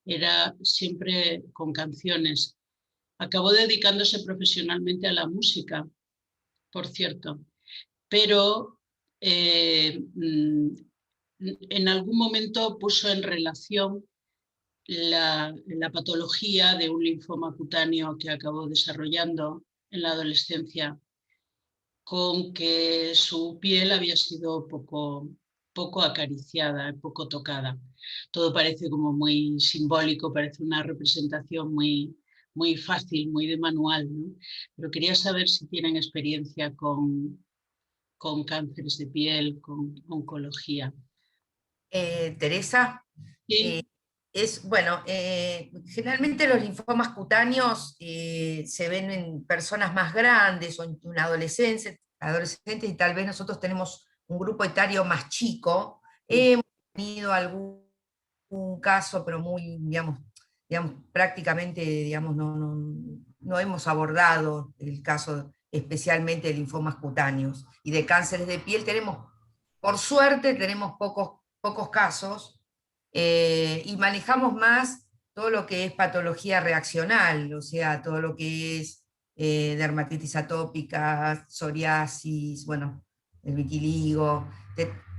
era siempre con canciones. Acabó dedicándose profesionalmente a la música, por cierto, pero en algún momento puso en relación la patología de un linfoma cutáneo que acabó desarrollando en la adolescencia con que su piel había sido poco acariciada, poco tocada. Todo parece como muy simbólico, parece una representación muy fácil, muy de manual, ¿no? Pero quería saber si tienen experiencia con cánceres de piel, con oncología. Teresa, ¿Sí? Generalmente los linfomas cutáneos se ven en personas más grandes o en adolescentes, y tal vez nosotros tenemos un grupo etario más chico. Hemos tenido algún caso, pero muy, digamos, prácticamente, digamos, no hemos abordado el caso especialmente de linfomas cutáneos. Y de cánceres de piel por suerte tenemos pocos casos, y manejamos más todo lo que es patología reaccional, o sea, todo lo que es dermatitis atópica, psoriasis, bueno, el vitiligo,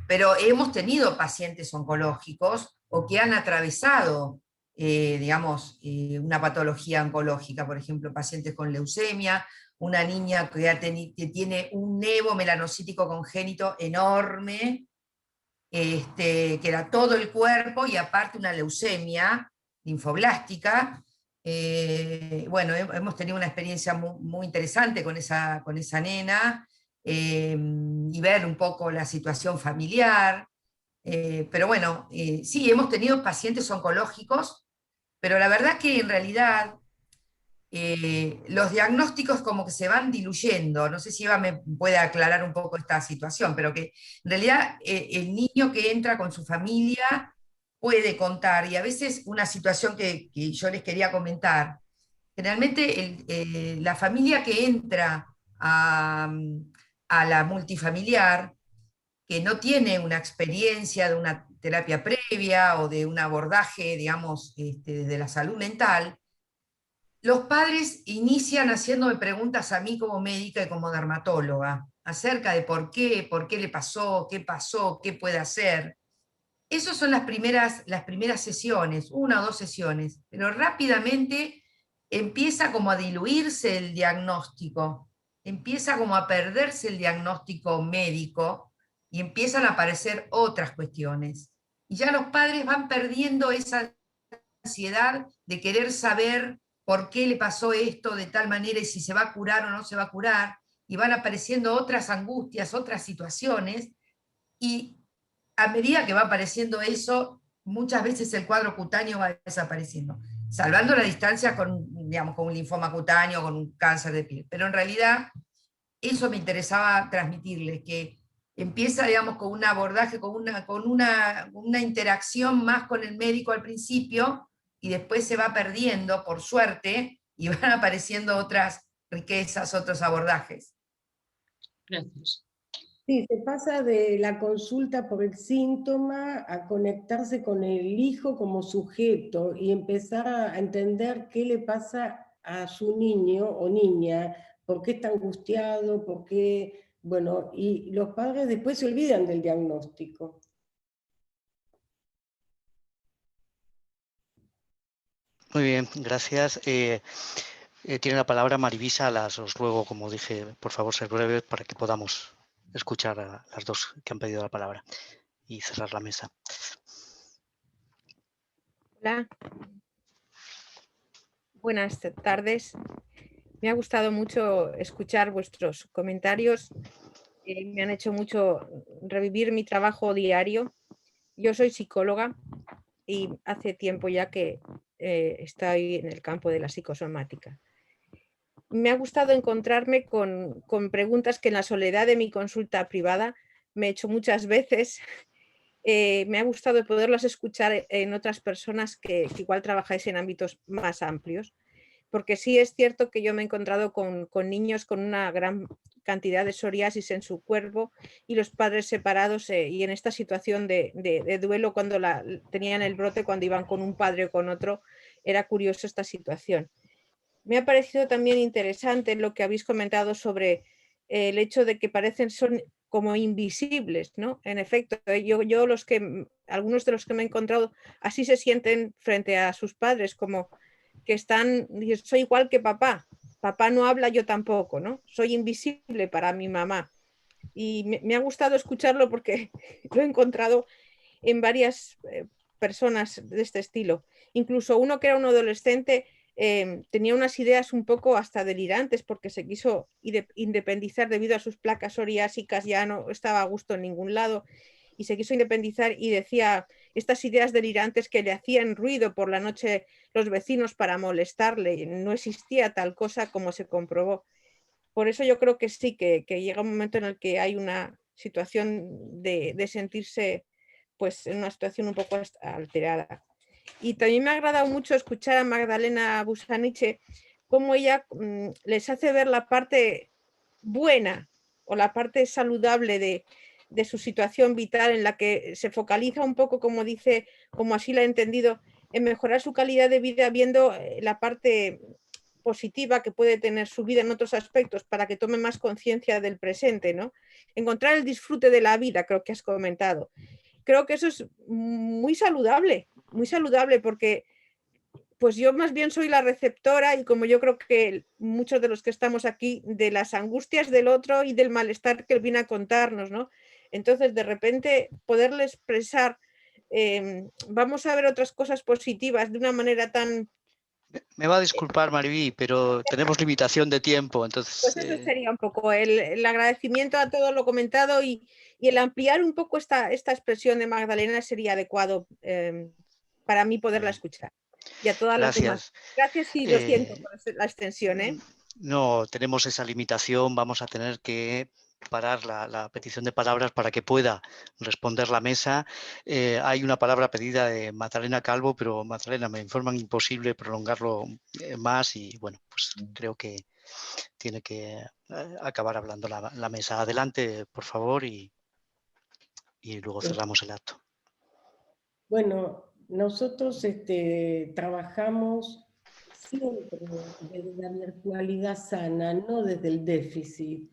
pero hemos tenido pacientes oncológicos o que han atravesado, digamos, una patología oncológica, por ejemplo, pacientes con leucemia, una niña que tiene un nevo melanocítico congénito enorme, que era todo el cuerpo y aparte una leucemia linfoblástica. Bueno, hemos tenido una experiencia muy interesante con esa nena, y ver un poco la situación familiar. Pero bueno, sí, hemos tenido pacientes oncológicos, pero la verdad que en realidad los diagnósticos como que se van diluyendo. No sé si Eva me puede aclarar un poco esta situación, pero que en realidad el niño que entra con su familia puede contar, y a veces una situación que yo les quería comentar, generalmente la familia que entra a la multifamiliar, que no tiene una experiencia de una terapia previa o de un abordaje, digamos, desde la salud mental, los padres inician haciéndome preguntas a mí como médica y como dermatóloga acerca de por qué le pasó, qué puede hacer. esas son las primeras sesiones, 1 o 2 sesiones, pero rápidamente empieza como a diluirse el diagnóstico, empieza como a perderse el diagnóstico médico y empiezan a aparecer otras cuestiones. Y ya los padres van perdiendo esa ansiedad de querer saber por qué le pasó esto de tal manera y si se va a curar o no se va a curar, y van apareciendo otras angustias, otras situaciones, y a medida que va apareciendo eso, muchas veces el cuadro cutáneo va desapareciendo, salvando la distancia con, digamos, con un linfoma cutáneo, con un cáncer de piel. Pero en realidad, eso me interesaba transmitirles, que empieza, digamos, con un abordaje, con una interacción más con el médico al principio, y después se va perdiendo, por suerte, y van apareciendo otras riquezas, otros abordajes. Gracias. Sí, se pasa de la consulta por el síntoma a conectarse con el hijo como sujeto y empezar a entender qué le pasa a su niño o niña, por qué está angustiado, por qué, bueno, y los padres después se olvidan del diagnóstico. Muy bien, gracias. Tiene la palabra Marivisa. Os ruego, como dije, por favor, ser breves para que podamos escuchar a las dos que han pedido la palabra y cerrar la mesa. Hola. Buenas tardes. Me ha gustado mucho escuchar vuestros comentarios. Me han hecho mucho revivir mi trabajo diario. Yo soy psicóloga y hace tiempo ya que estoy en el campo de la psicosomática. Me ha gustado encontrarme con preguntas que en la soledad de mi consulta privada me he hecho muchas veces. Me ha gustado poderlas escuchar en otras personas que igual trabajáis en ámbitos más amplios, porque sí es cierto que yo me he encontrado con niños con una gran cantidad de psoriasis en su cuerpo y los padres separados y en esta situación de duelo cuando tenían el brote, cuando iban con un padre o con otro, era curioso esta situación. Me ha parecido también interesante lo que habéis comentado sobre el hecho de que son como invisibles, ¿no? En efecto, algunos de los que me he encontrado así se sienten frente a sus padres, como que soy igual que papá no habla, yo tampoco, ¿no? Soy invisible para mi mamá. Y me ha gustado escucharlo porque lo he encontrado en varias personas de este estilo. Incluso uno que era un adolescente tenía unas ideas un poco hasta delirantes porque se quiso independizar debido a sus placas psoriásicas, ya no estaba a gusto en ningún lado y se quiso independizar y decía estas ideas delirantes que le hacían ruido por la noche los vecinos para molestarle. No existía tal cosa como se comprobó. Por eso yo creo que sí, que llega un momento en el que hay una situación de sentirse pues en una situación un poco alterada. Y también me ha agradado mucho escuchar a Magdalena Busaniche, cómo ella les hace ver la parte buena o la parte saludable de su situación vital, en la que se focaliza un poco, como dice, como así la he entendido, en mejorar su calidad de vida viendo la parte positiva que puede tener su vida en otros aspectos para que tome más conciencia del presente, ¿no? Encontrar el disfrute de la vida, creo que has comentado. Creo que eso es muy saludable porque pues yo más bien soy la receptora y como yo creo que muchos de los que estamos aquí, de las angustias del otro y del malestar que él viene a contarnos, ¿no? Entonces, de repente, poderle expresar, vamos a ver otras cosas positivas de una manera tan... Me va a disculpar, Mariví, pero tenemos limitación de tiempo, entonces... Pues eso sería un poco el agradecimiento a todo lo comentado y el ampliar un poco esta expresión de Magdalena sería adecuado para mí poderla escuchar. Y a todas las demás. Gracias y lo siento por la extensión. No, tenemos esa limitación, vamos a tener que parar la petición de palabras para que pueda responder la mesa. Hay una palabra pedida de Magdalena Calvo, pero Magdalena, me informan imposible prolongarlo más y bueno, pues creo que tiene que acabar hablando la mesa. Adelante, por favor, y luego cerramos el acto. Bueno, nosotros trabajamos siempre desde la virtualidad sana, no desde el déficit,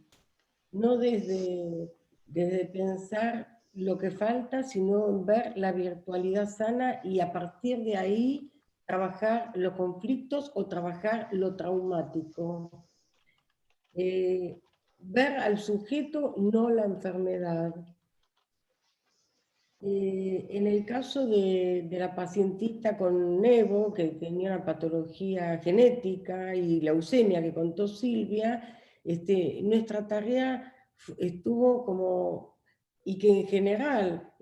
no desde pensar lo que falta, sino en ver la virtualidad sana y a partir de ahí trabajar los conflictos o trabajar lo traumático. Ver al sujeto, no la enfermedad. En el caso de la pacientita con Nevo, que tenía una patología genética, y leucemia que contó Silvia, nuestra tarea estuvo como, y que en general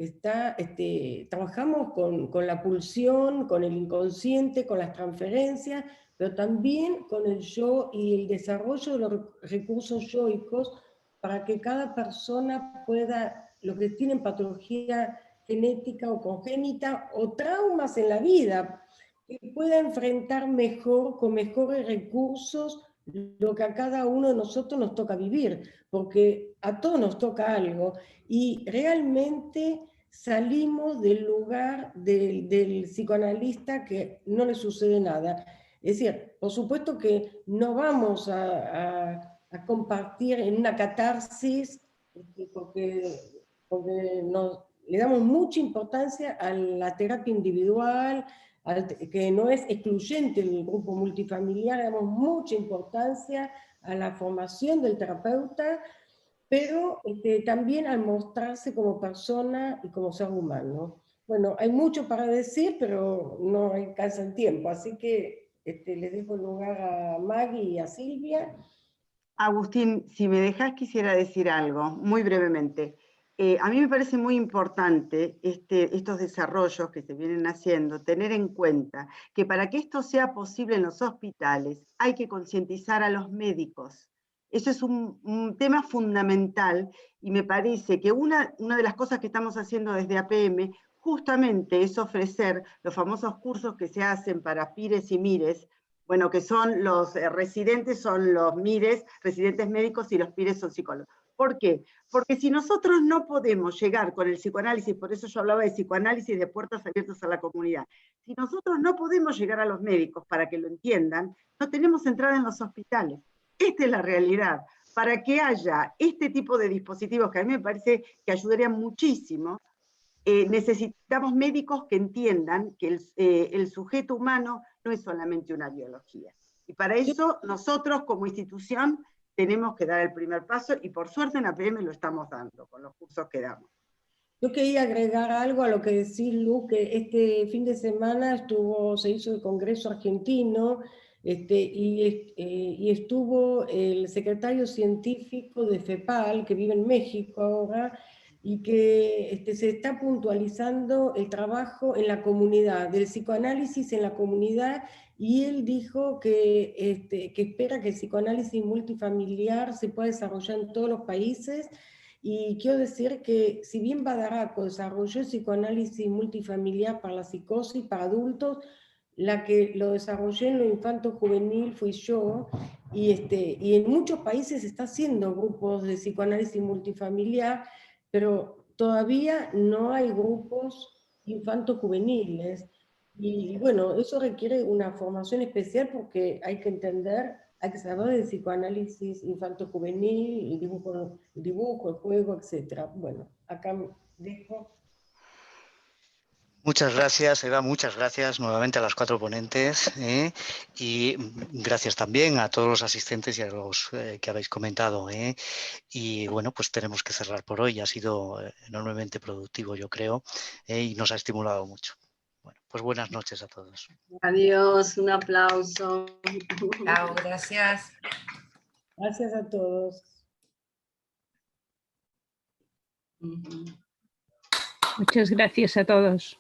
trabajamos con la pulsión, con el inconsciente, con las transferencias, pero también con el yo y el desarrollo de los recursos yoicos para que cada persona pueda, los que tienen patología genética o congénita o traumas en la vida, que pueda enfrentar mejor, con mejores recursos, lo que a cada uno de nosotros nos toca vivir, porque a todos nos toca algo, y realmente salimos del lugar del psicoanalista que no le sucede nada. Es decir, por supuesto que no vamos a compartir en una catarsis, porque le damos mucha importancia a la terapia individual, que no es excluyente del grupo multifamiliar, le damos mucha importancia a la formación del terapeuta, pero también al mostrarse como persona y como ser humano. Bueno, hay mucho para decir, pero no alcanza el tiempo, así que le dejo el lugar a Maggie y a Silvia. Agustín, si me dejas quisiera decir algo, muy brevemente. A mí me parece muy importante estos desarrollos que se vienen haciendo, tener en cuenta que para que esto sea posible en los hospitales hay que concientizar a los médicos. Eso es un tema fundamental y me parece que una de las cosas que estamos haciendo desde APM justamente es ofrecer los famosos cursos que se hacen para pires y mires, bueno, que son los residentes, son los MIRES, residentes médicos, y los PIRES son psicólogos. ¿Por qué? Porque si nosotros no podemos llegar con el psicoanálisis, por eso yo hablaba de psicoanálisis de puertas abiertas a la comunidad, si nosotros no podemos llegar a los médicos para que lo entiendan, no tenemos entrada en los hospitales. Esta es la realidad. Para que haya este tipo de dispositivos, que a mí me parece que ayudarían muchísimo, necesitamos médicos que entiendan que el sujeto humano no es solamente una biología. Y para eso nosotros como institución tenemos que dar el primer paso, y por suerte en APM lo estamos dando con los cursos que damos. Yo quería agregar algo a lo que decís, Lu, que este fin de semana se hizo el Congreso Argentino, y estuvo el secretario científico de FEPAL, que vive en México ahora, y que se está puntualizando el trabajo en la comunidad, del psicoanálisis en la comunidad, y él dijo que espera que el psicoanálisis multifamiliar se pueda desarrollar en todos los países. Y quiero decir que si bien Badaraco desarrolló el psicoanálisis multifamiliar para la psicosis, para adultos, la que lo desarrollé en lo infanto-juvenil fui yo, y en muchos países se está haciendo grupos de psicoanálisis multifamiliar, pero todavía no hay grupos infanto-juveniles. Y bueno, eso requiere una formación especial porque hay que entender, hay que saber de psicoanálisis infanto-juvenil, el dibujo, el juego, etc. Bueno, acá dejo. Muchas gracias, Eva, muchas gracias nuevamente a las 4 ponentes, y gracias también a todos los asistentes y a los que habéis comentado. Y bueno, pues tenemos que cerrar por hoy. Ha sido enormemente productivo, yo creo, y nos ha estimulado mucho. Bueno, pues buenas noches a todos. Adiós, un aplauso. Chao, gracias. Gracias a todos. Muchas gracias a todos.